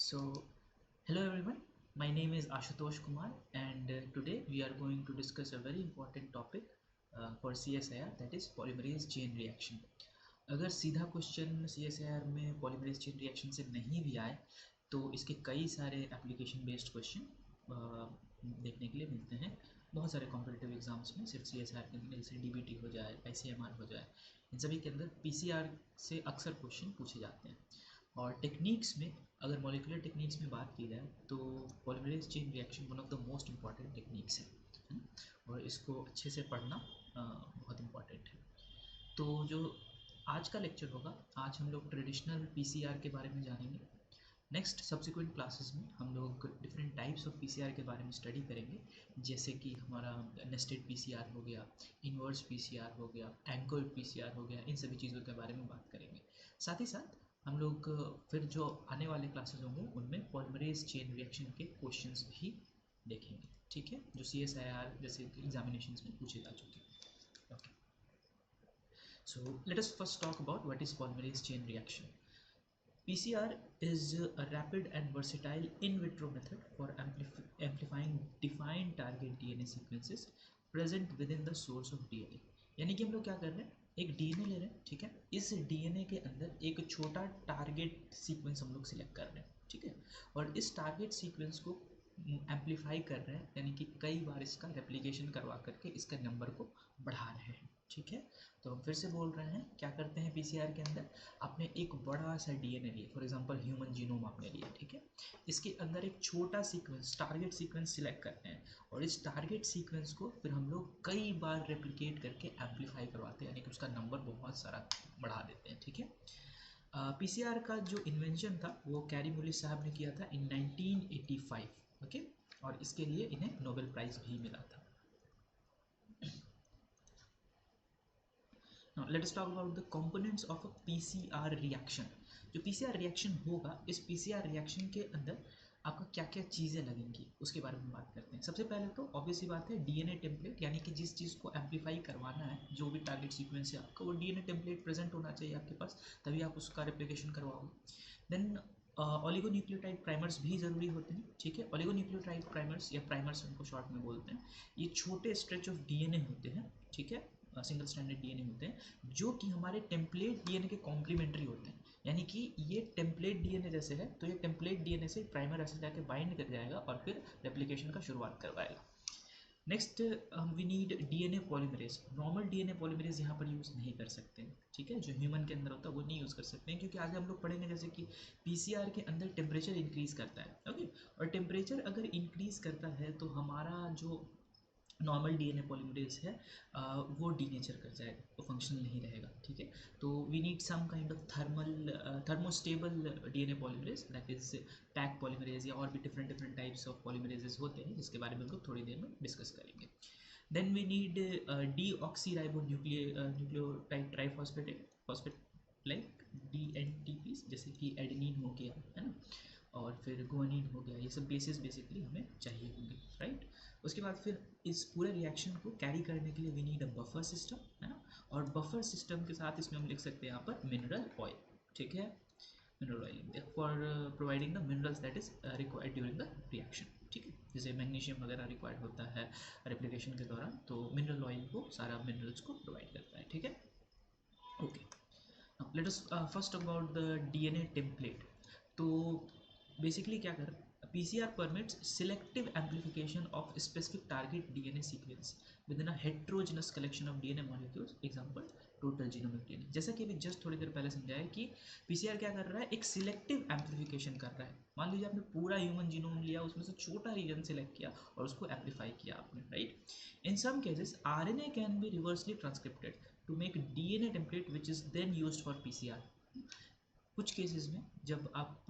So, hello everyone. My name is Ashutosh Kumar, and today we are going to discuss a very important topic for CSIR, that is polymerase chain reaction. अगर सीधा question CSIR में polymerase chain reaction से नहीं भी आए तो इसके कई सारे एप्लीकेशन बेस्ड क्वेश्चन देखने के लिए मिलते हैं बहुत सारे कॉम्पिटिटिव एग्जाम्स में। सिर्फ CSIR के अंदर जैसे DBT हो जाए, ICMR हो जाए, इन सभी के अंदर PCR से अक्सर क्वेश्चन पूछे जाते हैं। और टेक्निक्स में अगर मॉलिकुलर टेक्निक्स में बात की जाए तो polymerase chain reaction one of the most important techniques है और इसको अच्छे से पढ़ना बहुत इम्पॉर्टेंट है। तो जो आज का लेक्चर होगा, आज हम लोग ट्रेडिशनल PCR के बारे में जानेंगे। नेक्स्ट सब्सिक्वेंट क्लासेस में हम लोग डिफरेंट टाइप्स ऑफ PCR के बारे में स्टडी करेंगे, जैसे कि हमारा नेस्टेड PCR हो गया, इन्वर्स PCR हो गया, एंकर्ड PCR हो गया। इन सभी चीज़ों के बारे में बात करेंगे। साथ ही साथ हम लोग फिर जो आने वाले क्लासेस होंगे उनमें पॉलीमरेज चेन रिएक्शन के क्वेश्चंस भी देखेंगे, ठीक है, जो CSIR जैसे एग्जामिनेशंस में पूछे जा चुके हैं। Okay, so let us first talk about what is polymerase chain reaction. PCR is a rapid and versatile in vitro method for amplifying defined target DNA sequences present within the source of DNA। यानी कि हम लोग क्या कर रहे हैं, एक DNA ले रहे हैं, ठीक है, इस DNA के अंदर एक छोटा टारगेट सीक्वेंस हम लोग सिलेक्ट कर रहे हैं, ठीक है, और इस टारगेट सीक्वेंस को एम्पलीफाई कर रहे हैं, यानी कि कई बार इसका रेप्लिकेशन करवा करके इसका नंबर को बढ़ा रहे हैं, ठीक है। तो हम फिर से बोल रहे हैं, क्या करते हैं PCR के अंदर, आपने एक बड़ा सा DNA लिया, फॉर एग्जांपल ह्यूमन जीनोम आपने लिया, ठीक है, इसके अंदर एक छोटा सीक्वेंस टारगेट सीक्वेंस सिलेक्ट करते हैं और इस टारगेट सीक्वेंस को फिर हम लोग कई बार रेप्लिकेट करके एम्पलीफाई करवाते हैं, यानी कि उसका नंबर बहुत सारा बढ़ा देते हैं, ठीक है। PCR का जो इन्वेंशन था वो कैरी मुलिस साहब ने किया था इन 1985, ओके, और इसके लिए इन्हें नोबेल प्राइज भी मिला था। Now let us talk about the components of a PCR reaction। जो PCR रिएक्शन होगा, इस PCR रिएक्शन के अंदर आपका क्या क्या चीज़ें लगेंगी उसके बारे में बात करते हैं। सबसे पहले तो ऑब्वियस सी बात है DNA टेम्पलेट, यानी कि जिस चीज़ को एम्पलीफाई करवाना है, जो भी टारगेट सीक्वेंस है आपका, वो DNA टेम्पलेट प्रेजेंट होना चाहिए आपके पास, तभी आप उसका रेप्लिकेशन करवाओगे। देन ओलिगोन्यूक्लियोटाइड प्राइमर्स भी ज़रूरी होते हैं, ठीक है। ओलिगोन्यूक्लियोटाइड प्राइमर्स या प्राइमर्स उनको शॉर्ट में बोलते हैं, ये छोटे स्ट्रेच ऑफ DNA होते हैं, ठीक है, सिंगल स्टैंडर्ड DNA होते हैं, जो कि हमारे टेम्पलेट DNA के कॉम्प्लीमेंट्री होते हैं। यानी कि ये टेम्पलेट DNA जैसे है, तो ये टेम्पलेट DNA से प्राइमर ऐसे जाके बाइंड कर जाएगा और फिर रेप्लिकेशन का शुरुआत करवाएगा। Next we need DNA polymerase. Normal DNA polymerase यहाँ पर यूज़ नहीं कर सकते हैं, ठीक है, जो ह्यूमन के अंदर होता है वो नहीं यूज़ कर सकते हैं, क्योंकि आगे हम लोग पढ़ेंगे जैसे कि PCR के अंदर टेम्परेचर इंक्रीज़ करता है, ओके, और टेम्परेचर अगर इंक्रीज़ करता है तो हमारा जो नॉर्मल DNA पॉलीमरेज है वो डीनेचर कर जाएगा, वो फंक्शनल नहीं रहेगा, ठीक है। तो we need some kind of thermostable DNA polymerase, that is Taq polymerase, या और भी डिफरेंट टाइप्स ऑफ पॉलीमरेजेस होते हैं, जिसके बारे में हम लोग थोड़ी देर में डिस्कस करेंगे। Then we need nucleotide triphosphate like DNTPs, जैसे कि एडेनिन हो गया, है ना, और फिर गुआनिन हो गया, ये सब बेसिस बेसिकली हमें चाहिए होंगे, राइट। उसके बाद फिर इस पूरे रिएक्शन को कैरी करने के लिए we need a buffer system, है ना, और बफर सिस्टम के साथ इसमें हम लिख सकते हैं यहाँ पर मिनरल ऑयल, ठीक है, mineral oil for providing the minerals that is required during the reaction, ठीक है, जैसे मैग्नीशियम वगैरह रिक्वायर्ड होता है रेप्लिकेशन के दौरान, तो मिनरल ऑयल को सारा मिनरल्स को प्रोवाइड करता है, ठीक है। Okay, let us first about the DNA template. तो बेसिकली क्या कर, PCR permits selective amplification of specific target DNA sequence within a heterogeneous collection of DNA molecules, example total genomic DNA। जैसा कि अभी जस्ट थोड़ी देर पहले समझाया कि PCR क्या कर रहा है, एक सिलेक्टिव एम्पलीफिकेशन कर रहा है। मान लीजिए आपने पूरा ह्यूमन जीनोम लिया, उसमें से छोटा रीजन सिलेक्ट किया और उसको एम्पलीफाई किया आपने, right. In some cases RNA can be reversely transcribed to make DNA template which is then used for PCR। कुछ केसेस में जब आप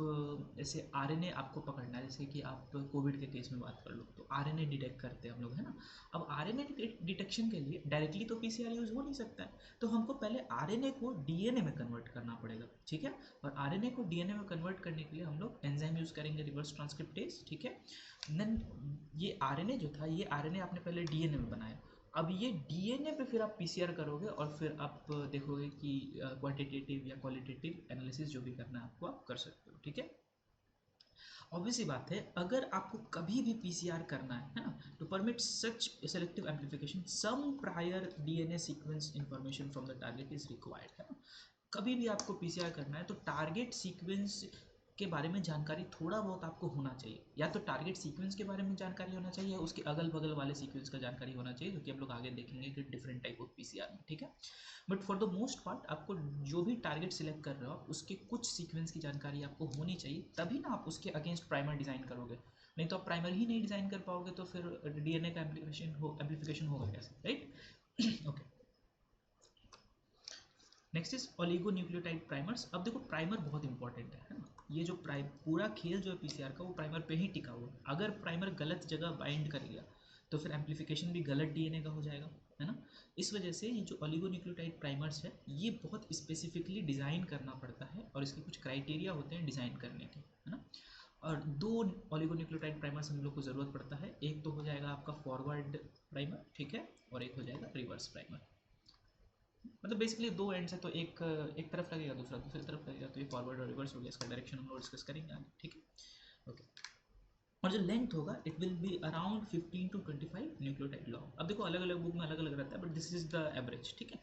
जैसे RNA आपको पकड़ना है, जैसे कि आप कोविड के केस में बात कर लो, तो RNA डिटेक्ट करते हैं हम लोग, है ना। अब RNA डिटेक्शन के लिए डायरेक्टली तो PCR यूज़ हो नहीं सकता है, तो हमको पहले RNA को DNA में कन्वर्ट करना पड़ेगा, ठीक है, और RNA को DNA में कन्वर्ट करने के लिए हम लोग एंजाइम यूज़ करेंगे, रिवर्स ट्रांसक्रिप्टेज, ठीक है। देन ये RNA जो था, ये RNA आपने पहले DNA में बनाया, अब ये DNA पे फिर आप PCR करोगे और फिर आप देखोगे कि क्वांटिटेटिव या क्वालिटेटिव एनालिसिस जो भी करना है आपको आप कर सकते हो, ठीक है। ऑब्वियस सी बात है, अगर आपको कभी भी पीसीआर करना है ना, to permit such selective amplification some prior DNA sequence information from the target is required है ना। कभी भी आपको पीसीआर करना है तो टारगेट सीक्वेंस के बारे में जानकारी थोड़ा बहुत आपको होना चाहिए, या तो टारगेट सीक्वेंस के बारे में जानकारी होना चाहिए या उसके अगल बगल वाले सीक्वेंस का जानकारी होना चाहिए, जो कि हम लोग आगे देखेंगे कि डिफरेंट टाइप ऑफ पीसीआर में, ठीक है। But for the most part आपको जो भी टारगेट सिलेक्ट कर रहे हो आप उसके कुछ सीक्वेंस की जानकारी आपको होनी चाहिए, तभी ना आप उसके अगेंस्ट प्राइमर डिज़ाइन करोगे। नहीं तो आप प्राइमर ही नहीं डिज़ाइन कर पाओगे तो फिर डीएनए का एम्प्लीफिकेशन होगा कैसे, right. Okay, next is oligonucleotide primers. अब देखो प्राइमर बहुत इंपॉर्टेंट है ना। ये जो पूरा खेल जो है पीसीआर का वो प्राइमर पे ही टिका हुआ है। अगर प्राइमर गलत जगह बाइंड कर गया तो फिर एम्प्लीफिकेशन भी गलत डीएनए का हो जाएगा, है ना। इस वजह से ये जो ओलिगोन्यूक्लियोटाइड प्राइमर्स है ये बहुत स्पेसिफिकली डिज़ाइन करना पड़ता है और इसके कुछ क्राइटेरिया होते हैं डिज़ाइन करने के, है ना। और दो ओलिगोन्यूक्लियोटाइड प्राइमर्स हम लोग को ज़रूरत पड़ता है, एक तो हो जाएगा आपका फॉरवर्ड प्राइमर, ठीक है, और एक हो जाएगा रिवर्स प्राइमर। मतलब बेसिकली दो एंड्स है तो एक एक तरफ लगेगा, दूसरा दूसरी तरफ लगेगा, तो ये फॉरवर्ड और रिवर्स हो गया। इसका डायरेक्शन हम लोग डिस्कस करेंगे आगे, ठीक है। ओके, और जो लेंथ होगा it will be around 15 to 25 nucleotide long. अब देखो अलग अलग बुक में अलग अलग रहता है but this is the average, ठीक है।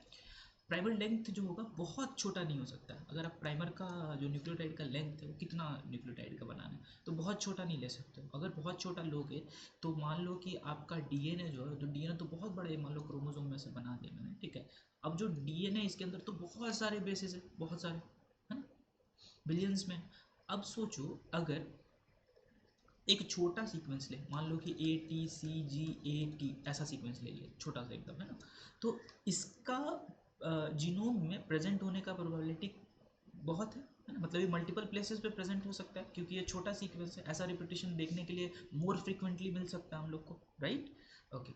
प्राइमर लेंथ जो होगा बहुत छोटा नहीं हो सकता है। अगर आप प्राइमर का जो न्यूक्लियोटाइड का लेंथ है वो कितना न्यूक्लियोटाइड का बनाना है तो बहुत छोटा नहीं ले सकते हो। अगर बहुत छोटा लोगे तो मान लो कि आपका डीएनए जो है, तो डीएनए तो बहुत बड़े, मान लो क्रोमोसोम में से बना दिया मैंने, ठीक है। अब जो डीएनए इसके अंदर तो बहुत सारे बेसिस है, बहुत सारे, है ना, बिलियंस में। अब सोचो अगर एक छोटा सीक्वेंस ले, मान लो कि A T C G A T ऐसा सीक्वेंस ले लिया, छोटा सा एकदम, है ना। तो इसका जीनोम में प्रेजेंट होने का प्रोबेबिलिटी बहुत है ना। मतलब ये मल्टीपल प्लेसेस पे प्रेजेंट हो सकता है क्योंकि ये छोटा सीक्वेंस है। ऐसा रिपीटेशन देखने के लिए मोर फ्रिक्वेंटली मिल सकता है हम लोग को, राइट। ओके,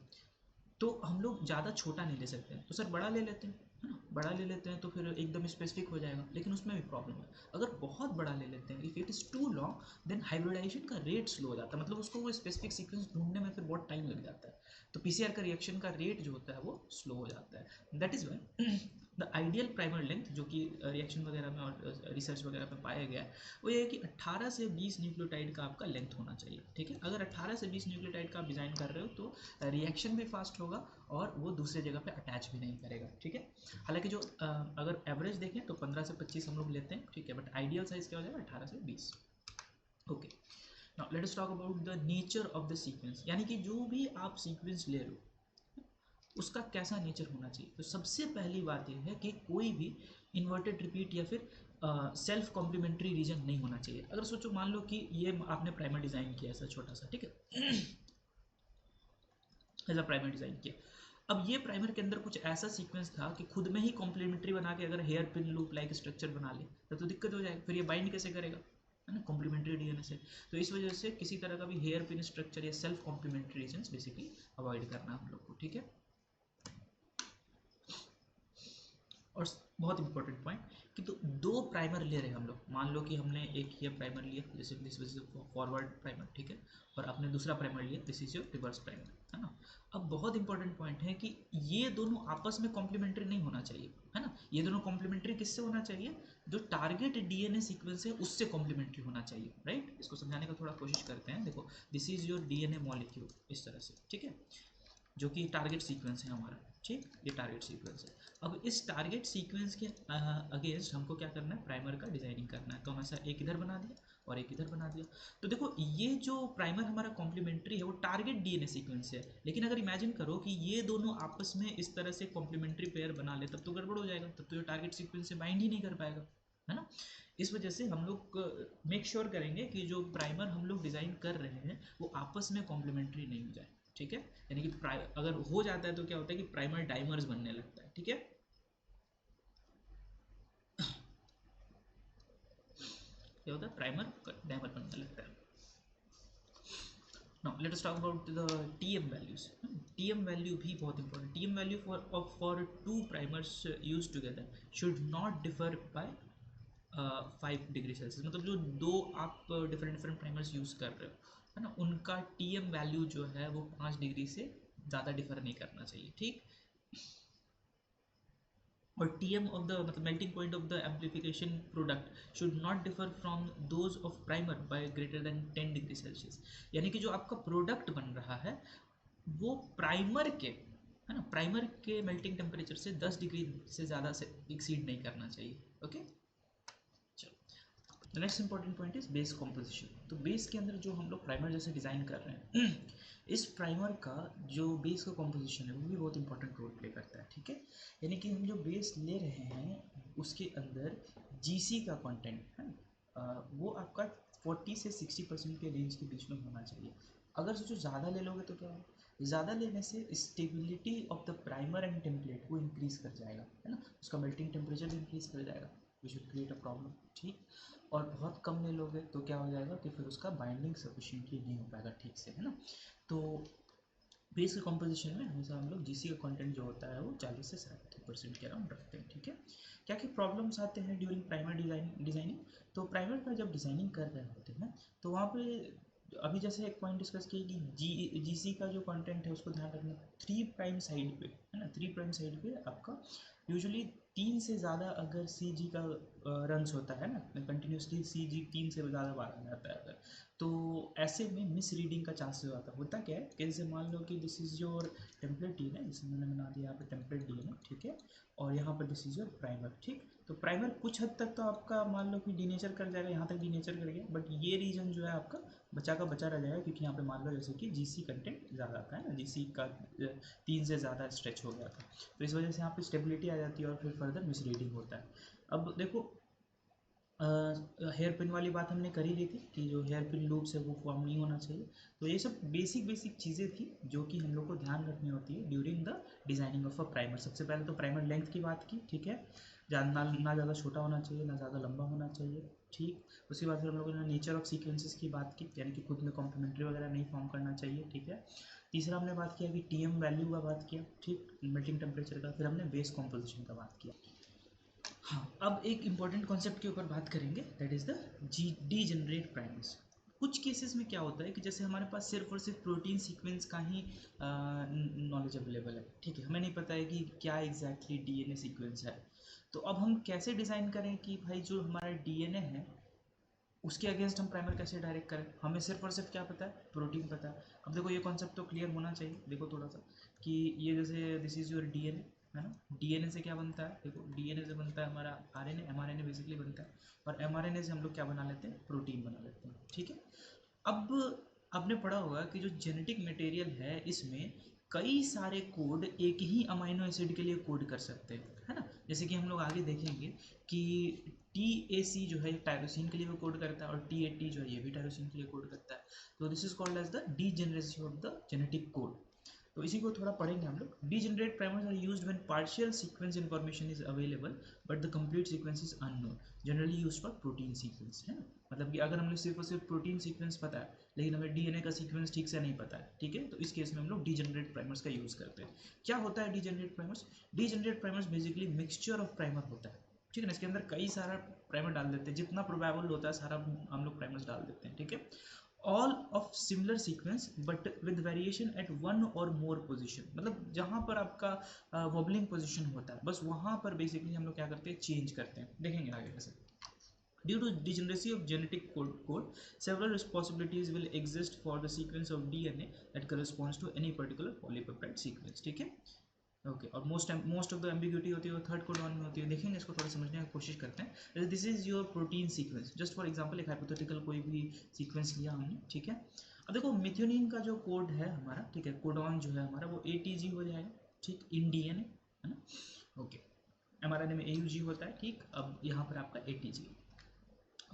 तो हम लोग ज़्यादा छोटा नहीं ले सकते हैं तो सर बड़ा ले लेते हैं, है ना। बड़ा ले लेते हैं तो फिर एकदम स्पेसिफिक हो जाएगा, लेकिन उसमें भी प्रॉब्लम है। अगर बहुत बड़ा ले लेते हैं, if it is too long then hybridization का रेट स्लो हो जाता है, मतलब उसको वो स्पेसिफिक सीक्वेंस ढूंढने में फिर बहुत टाइम लग जाता है। तो पीसीआर का रिएक्शन का रेट जो होता है वो स्लो हो जाता है। That is why the ideal primer length जो कि रिएक्शन वगैरह में और रिसर्च वगैरह में पाया गया है वो ये है कि 18 से 20 न्यूक्लियोटाइड का आपका लेंथ होना चाहिए, ठीक है। अगर 18 से 20 न्यूक्लियोटाइड का आप डिज़ाइन कर रहे हो तो रिएक्शन भी फास्ट होगा और वो दूसरे जगह पे अटैच भी नहीं करेगा, ठीक है। हालांकि जो अगर एवरेज देखें तो 15 से 25 हम लोग लेते हैं, ठीक है, बट आइडियल साइज क्या हो जाएगा 18 से 20। Okay, now let us talk about the nature of the sequence, यानी कि जो भी आप सीक्वेंस ले रहे हो उसका कैसा नेचर होना चाहिए। तो सबसे पहली बात यह है कि कोई भी इन्वर्टेड रिपीट या फिर सेल्फ कॉम्प्लीमेंट्री रीजन नहीं होना चाहिए। अगर सोचो मान लो कि ये आपने प्राइमर डिज़ाइन किया ऐसा छोटा सा, ठीक है, ऐसा प्राइमर डिज़ाइन किया। अब ये प्राइमर के अंदर कुछ ऐसा सीक्वेंस था कि खुद में ही कॉम्प्लीमेंट्री बना के अगर hairpin loop like structure बना ले तो दिक्कत हो जाएगी, फिर ये बाइंड कैसे करेगा, है ना, कॉम्प्लीमेंट्री डीएनए से। तो इस वजह से किसी तरह का भी हेयर पिन स्ट्रक्चर या self complementary region basically avoid करना हम लोग को, ठीक है। और बहुत इंपॉर्टेंट पॉइंट कि तो दो प्राइमर ले रहे हैं हम लोग, मान लो कि हमने एक ये प्राइमर लिया जैसे दिस इज फॉरवर्ड प्राइमर, ठीक है, और आपने दूसरा प्राइमर लिया this is your reverse primer, है ना। अब बहुत इंपॉर्टेंट पॉइंट है कि ये दोनों आपस में कॉम्प्लीमेंट्री नहीं होना चाहिए, है ना। ये दोनों कॉम्प्लीमेंट्री किससे होना चाहिए, जो टारगेट डीएनए सीक्वेंस है उससे कॉम्प्लीमेंट्री होना चाहिए, राइट। इसको समझाने का थोड़ा कोशिश करते हैं। देखो this is your DNA molecule इस तरह से, ठीक है, जो कि टारगेट सीक्वेंस है हमारा, ठीक, ये टारगेट सीक्वेंस है। अब इस टारगेट सीक्वेंस के अगेंस्ट हमको क्या करना है, प्राइमर का डिजाइनिंग करना है। तो हम ऐसा एक इधर बना दिया और एक इधर बना दिया। तो देखो ये जो प्राइमर हमारा कॉम्प्लीमेंट्री है वो टारगेट डीएनए सीक्वेंस है, लेकिन अगर इमेजिन करो कि ये दोनों आपस में इस तरह से कॉम्प्लीमेंट्री पेयर बना ले तब तो गड़बड़ हो जाएगा, तब तो ये टारगेट सीक्वेंस से बाइंड ही नहीं कर पाएगा, है ना। इस वजह से हम लोग मेक श्योर करेंगे कि जो प्राइमर हम लोग डिज़ाइन कर रहे हैं वो आपस में कॉम्प्लीमेंट्री नहीं हो जाए, ठीक है। यानी कि अगर हो जाता है तो क्या होता है कि प्राइमर डाइमर्स बनने लगता है, ठीक है। क्या होता है, प्राइमर डाइमर बनने लगता है। Now let us talk about the TM values. TM value भी बहुत important. TM value for two primers use together should not differ by 5 degree Celsius. मतलब जो दो आप डिफरेंट डिफरेंट प्राइमर्स यूज़ कर रहे हो, है ना, उनका टीएम वैल्यू जो है वो 5 डिग्री से ज़्यादा डिफर नहीं करना चाहिए, ठीक। और टीएम ऑफ द मतलब melting point of the amplification product should not differ from those of primer by greater than 10 degree Celsius. यानी कि जो आपका प्रोडक्ट बन रहा है वो प्राइमर के, है ना, प्राइमर के मेल्टिंग टेम्परेचर से 10 डिग्री से ज़्यादा से एक्सीड नहीं करना चाहिए। ओके, चलो next important point is base composition. तो बेस के अंदर जो हम लोग प्राइमर जैसे डिज़ाइन कर रहे हैं इस प्राइमर का जो बेस का कॉम्पोजिशन है वो भी बहुत इंपॉर्टेंट रोल प्ले करता है। ठीक है, यानी कि हम जो बेस ले रहे हैं उसके अंदर जीसी का कंटेंट है वो आपका 40 से 60% के रेंज के बीच में होना चाहिए। अगर सोचो ज़्यादा ले लोगे तो क्या होगा, ज़्यादा लेने से stability of the primer and template वो इंक्रीज़ कर जाएगा, है ना, उसका मेल्टिंग टेम्परेचर भी इंक्रीज़ कर जाएगा, which will create a problem. ठीक, और बहुत कम ले लोगे तो क्या हो जाएगा कि फिर उसका बाइंडिंग सफिशिएंटली नहीं हो पाएगा ठीक से, है ना। तो बेस के कॉम्पोजिशन में हमेशा हम लोग जीसी का कंटेंट जो होता है वो 40 से 70% के अराउंड रखते हैं। ठीक है, क्या क्या प्रॉब्लम्स आते हैं ड्यूरिंग प्राइमर डिज़ाइनिंग। तो प्राइमर का जब डिज़ाइनिंग कर रहे होते हैं तो वहाँ पे अभी जैसे एक पॉइंट डिस्कस किया कि जीसी का जो कंटेंट है उसको ध्यान रखना 3 प्राइम साइड पे, है ना, 3 प्राइम साइड पे आपका यूजुअली 3 से ज़्यादा अगर सी जी का रन्स होता है ना, कंटिन्यूसली सी जी 3 से ज़्यादा बार आ जाता है अगर, तो ऐसे में मिस रीडिंग का चांसेस होता क्या है कि जैसे मान लो कि this is your template D N, जैसे मैंने बना दिया यहाँ पे टेम्पलेट डी एन, ठीक है, और यहाँ पर दिस इज़ योर प्राइमर। ठीक, तो प्राइमर कुछ हद तक तो आपका मान लो कि डीनेचर कर जाएगा, यहाँ तक डीनेचर कर गया, बट ये रीजन जो है आपका बचा का बचा रह जाएगा, क्योंकि यहाँ पे मान लो जैसे कि जीसी कंटेंट ज़्यादा आता है ना, जीसी का 3 से ज़्यादा स्ट्रेच हो गया था, तो इस वजह से यहाँ पे स्टेबिलिटी आ जाती है और फिर फर्दर मिसरीडिंग होता है। अब देखो हेयर पिन वाली बात हमने कर ही ली थी कि जो हेयर पिन लूप्स है वो फॉर्म नहीं होना चाहिए। तो ये सब बेसिक चीज़ें थी जो कि हम लोग को ध्यान रखनी होती है during the designing of a primer. सबसे पहले तो प्राइमर लेंथ की बात की, ठीक है, ना ज़्यादा छोटा होना चाहिए ना ज़्यादा लंबा होना चाहिए। ठीक, उसके बाद फिर हम लोगों ने नेचर ऑफ सीक्वेंसेस की बात की, यानी कि खुद में कॉम्प्लीमेंट्री वगैरह नहीं फॉर्म करना चाहिए। ठीक है, तीसरा हमने बात किया कि टीएम वैल्यू का बात किया, ठीक, मेल्टिंग टेम्परेचर का, फिर हमने बेस कॉम्पोजिशन का बात किया। हाँ, अब एक इम्पॉर्टेंट कॉन्सेप्ट के ऊपर बात करेंगे, that is the D generate primers. कुछ केसेस में क्या होता है कि जैसे हमारे पास सिर्फ और सिर्फ प्रोटीन सीक्वेंस का ही नॉलेज अवेलेबल है, ठीक है, हमें नहीं पता है कि क्या एग्जैक्टली डीएनए सीक्वेंस है। तो अब हम कैसे डिज़ाइन करें कि भाई जो हमारा डीएनए है उसके अगेंस्ट हम प्राइमर कैसे डायरेक्ट करें। हमें सिर्फ और सिर्फ क्या पता है, प्रोटीन पता है। अब देखो ये कॉन्सेप्ट तो क्लियर होना चाहिए, देखो थोड़ा सा कि ये जैसे दिस इज़ योर डीएनए, है ना, डीएनए से क्या बनता है, देखो डीएनए से बनता है हमारा आरएनए, एमआरएनए बेसिकली बनता है, और एमआरएनए से हम लोग क्या बना लेते हैं, प्रोटीन बना लेते हैं। ठीक है, अब आपने पढ़ा होगा कि जो जेनेटिक मटेरियल है इसमें कई सारे कोड एक ही अमाइनो एसिड के लिए कोड कर सकते हैं, है ना, जैसे कि हम लोग आगे देखेंगे कि टी ए सी जो है टायरोसिन के लिए वो कोड करता है, और टी ए टी जो है ये भी टायरोसिन के लिए कोड करता है। तो this is called as the degeneracy of the genetic code. तो इसी को थोड़ा पढ़ेंगे हम लोग। Degenerate primers are used when partial sequence information is available but the complete sequence is unknown, generally used for protein sequence, है ना, मतलब कि अगर हमें सिर्फ और सिर्फ प्रोटीन सीक्वेंस पता है लेकिन हमें डीएनए का सीक्वेंस ठीक से नहीं पता है, ठीक है, तो इस केस में हम लोग डीजेनरेट प्राइमर्स का यूज़ करते हैं। क्या होता है degenerate primers? Degenerate primers basically mixture of primer होता है, ठीक है ना, इसके अंदर कई सारा प्राइमर डाल देते हैं, जितना प्रोबेबल होता है सारा हम लोग प्राइमर्स डाल देते हैं, ठीक है, all of similar sequence but with variation at one or more position, मतलब जहाँ पर आपका वॉबलिंग पोजिशन होता है बस वहाँ पर बेसिकली हम लोग क्या करते हैं, चेंज करते हैं, देखेंगे आगे कैसे। Due to degeneracy of genetic code, several possibilities will exist for the sequence of DNA that corresponds to any particular polypeptide sequence, ठीक है, ओके, और मोस्ट ऑफ द एम्बिग्यूटी होती है वो थर्ड कोडॉन में होती है। देखेंगे इसको थोड़ा समझने की कोशिश करते हैं। This is your protein sequence, just for example एक हाइपोथेटिकल कोई भी सीक्वेंस लिया हमने, ठीक है। अब देखो मिथ्योनिन का जो कोड है हमारा, ठीक है, कोडॉन जो है हमारा वो ATG हो जाएगा, ठीक, इन डीएनए, है ना, ओके, एमआरएनए में AUG होता है, ठीक, अब यहाँ पर आपका ATG,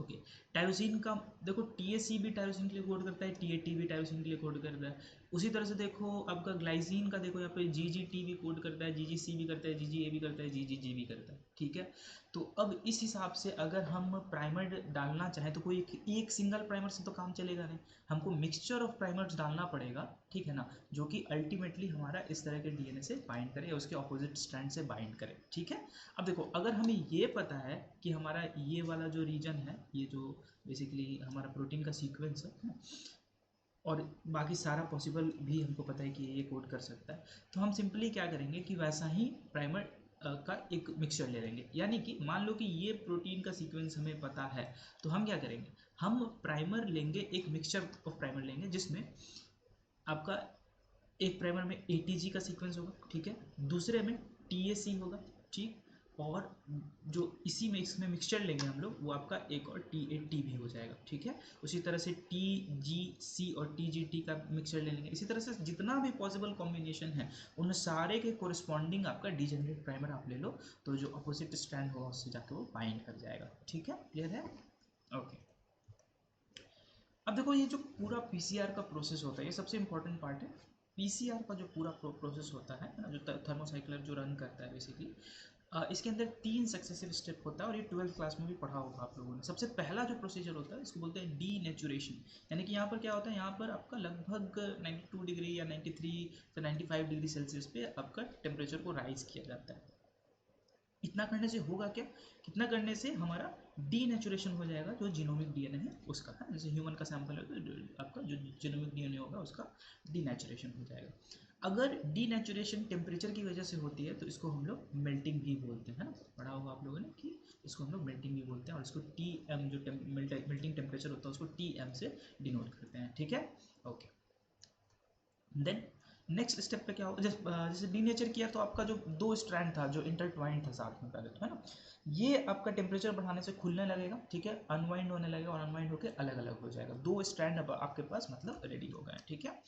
ओके। टायरोसिन का देखो TAC भी टायरोसिन के लिए कोड करता है, TAT भी टायरोसिन के लिए कोड करता है। उसी तरह से देखो आपका ग्लाइसिन का देखो यहाँ पे GGT भी कोड करता है, GGC भी करता है, GGA भी करता है, GGG भी करता है, ठीक है। तो अब इस हिसाब से अगर हम प्राइमर डालना चाहें तो कोई एक सिंगल प्राइमर से तो काम चलेगा नहीं, हमको मिक्सचर ऑफ प्राइमर्स डालना पड़ेगा, ठीक है ना, जो कि अल्टीमेटली हमारा इस तरह के डीएनए से बाइंड करे या उसके ऑपोजिट स्ट्रैंड से बाइंड करे, ठीक है। अब देखो अगर हमें ये पता है कि हमारा ये वाला जो रीजन है, ये जो बेसिकली हमारा प्रोटीन का सीक्वेंस है, और बाकी सारा पॉसिबल भी हमको पता है कि ये कोड कर सकता है, तो हम सिंपली क्या करेंगे कि वैसा ही प्राइमर का एक मिक्सचर ले लेंगे। यानी कि मान लो कि ये प्रोटीन का सीक्वेंस हमें पता है, तो हम क्या करेंगे, हम प्राइमर लेंगे, एक मिक्सचर ऑफ प्राइमर लेंगे जिसमें आपका एक प्राइमर में ATG का सीक्वेंस होगा, ठीक है, दूसरे में TAC होगा, ठीक, और जो इसी में इसमें मिक्सचर लेंगे हम लोग वो आपका एक और TAT भी हो जाएगा, ठीक है। उसी तरह से TGC और TGT का मिक्सचर ले लेंगे। इसी तरह से जितना भी पॉसिबल कॉम्बिनेशन है उन सारे के कोरिस्पॉन्डिंग आपका डीजेनरेट प्राइमर आप ले लो, तो जो अपोजिट स्ट्रैंड होगा उससे जाकर वो बाइंड कर जाएगा, ठीक है, क्लियर है, ओके। अब देखो ये जो पूरा PCR का प्रोसेस होता है ये सबसे इंपॉर्टेंट पार्ट है। PCR का जो पूरा प्रोसेस होता है ना, जो थर्मोसाइक्लर जो रन करता है बेसिकली, इसके अंदर 3 सक्सेसिव स्टेप होता है और ये 12th क्लास में भी पढ़ा होगा आप लोगों ने। सबसे पहला जो प्रोसीजर होता है इसको बोलते हैं डीनेचुरेशन, यानी कि यहाँ पर क्या होता है, यहाँ पर आपका लगभग 92 डिग्री या 93 से 95 डिग्री सेल्सियस पे आपका टेम्परेचर को राइज किया जाता है। इतना करने से होगा क्या, कितना करने से हमारा डीनेचुरेशन हो जाएगा, जो जीनोमिक DNA है उसका, है जैसे ह्यूमन का सैंपल है तो आपका जो जीनोमिक DNA होगा उसका डीनेचुरेशन हो जाएगा। अगर डीनेचुरेशन टेम्परेचर की वजह से होती है तो इसको हम लोग मेल्टिंग भी बोलते हैं, है ना, पढ़ा होगा आप लोगों ने कि इसको हम लोग मेल्टिंग भी बोलते हैं, और इसको TM जो मेल्टिंग टेम्परेचर होता है उसको TM से डिनोट करते हैं, ठीक है, ओके। देन नेक्स्ट स्टेप पे क्या होगा, जैसे डीनेचर किया तो आपका जो 2 स्ट्रैंड था जो इंटरट्वाइंड था साथ में पहले तो, है ना, ये आपका टेम्परेचर बढ़ाने से खुलने लगेगा, ठीक है, अनवाइंड होने लगेगा और अनवाइंड होकर अलग अलग हो जाएगा। 2 स्ट्रैंड अब आपके पास मतलब रेडी हो गए, ठीक है।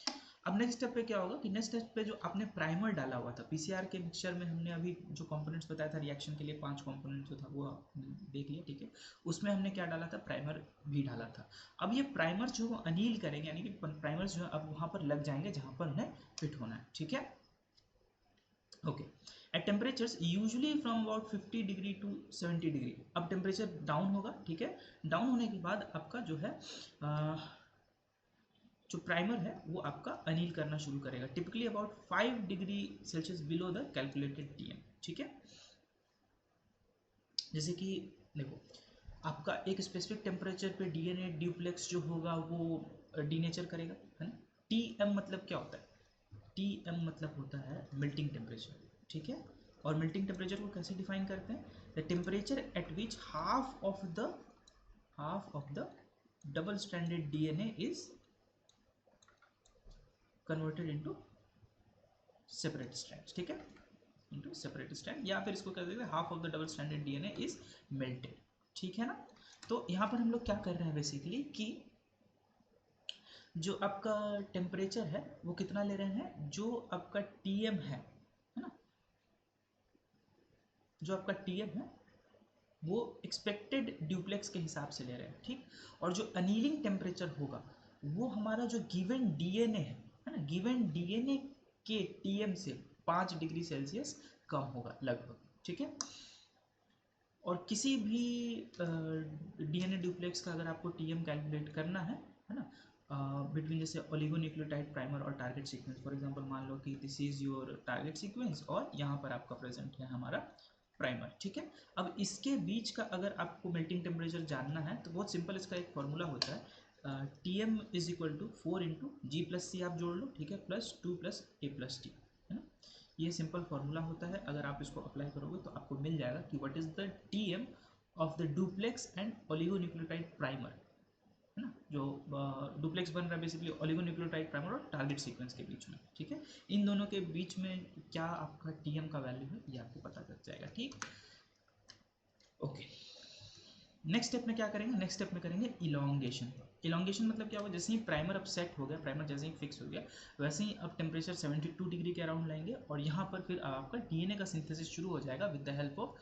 अब नेक्स्ट स्टेप पे क्या होगा कि नेक्स्ट स्टेप पे जो आपने प्राइमर डाला हुआ था PCR के मिक्सचर में, हमने अभी जो कंपोनेंट्स बताया था रिएक्शन के लिए 5 कंपोनेंट जो था वो देख लिया, ठीक है, उसमें हमने क्या डाला था, प्राइमर भी डाला था। अब ये प्राइमर जो वो अनील करेंगे, यानी कि प्राइमर्स जो है अब वहाँ पर लग जाएंगे जहाँ पर उन्हें फिट होना है, ठीक है, okay. At temperatures usually from about 50 degree to 70 degree. अब टेम्परेचर डाउन होगा, ठीक है, डाउन होने के बाद आपका जो है जो प्राइमर है वो आपका अनील करना शुरू करेगा, typically about 5 degree Celsius below the calculated TM, ठीक है। जैसे कि देखो आपका एक स्पेसिफिक टेम्परेचर पे DNA ड्यूप्लेक्स जो होगा वो डीनेचर करेगा, है ना। TM मतलब क्या होता है, TM मतलब होता है मेल्टिंग टेम्परेचर, ठीक है, और मेल्टिंग टेम्परेचर को कैसे डिफाइन करते हैं, the temperature at which half of the double stranded DNA is converted into separate strands, ठीक है, इनटू सेपरेट स्ट्रैंड, या फिर इसको कह देते हैं half of the double stranded DNA is melted, ठीक है ना। तो यहाँ पर हम लोग क्या कर रहे हैं बेसिकली कि जो आपका टेम्परेचर है वो कितना ले रहे हैं, जो आपका TM है ना, जो आपका TM है वो एक्सपेक्टेड ड्यूप्लेक्स के हिसाब से ले रहे हैं, ठीक, और जो अनीलिंग टेम्परेचर होगा वो हमारा जो गिवन DNA है ना, गिवन DNA के TM से 5 डिग्री सेल्सियस कम होगा लगभग, ठीक है। और किसी भी DNA ड्यूप्लेक्स का अगर आपको TM कैलकुलेट करना है ना, बिटवीन जैसे ओलिगोन्यूक्लियोटाइड प्राइमर और टारगेट सीक्वेंस, फॉर एग्जांपल मान लो कि this is your target sequence और यहाँ पर आपका प्रेजेंट है हमारा प्राइमर, ठीक है। अब इसके बीच का अगर आपको मेल्टिंग टेम्परेचर जानना है तो बहुत सिंपल इसका एक फॉर्मूला होता है, TM is equal to 4 into G+C आप जोड़ लो, ठीक है, प्लस 2 प्लस A+T, है ना। ये सिंपल फार्मूला होता है, अगर आप इसको अप्लाई करोगे तो आपको मिल जाएगा कि what is the TM of the duplex and oligonucleotide primer, है ना, जो डुप्लेक्स बन रहा है बेसिकली ओलिगोन्यूक्लियोटाइड प्राइमर और टारगेट सीक्वेंस के बीच में, ठीक है। इन दोनों के बीच में क्या आपका TM का वैल्यू है ये आपको पता चल जाएगा, ठीक, ओके। नेक्स्ट स्टेप में क्या करेंगे, नेक्स्ट स्टेप में करेंगे इलोंगेशन। इलोंगेशन मतलब क्या होगा, जैसे ही प्राइमर अब सेट हो गया, प्राइमर जैसे ही फिक्स हो गया, वैसे ही अब टेम्परेचर 72 डिग्री के अराउंड लाएंगे और यहाँ पर फिर आपका DNA का सिंथेसिस शुरू हो जाएगा with the help of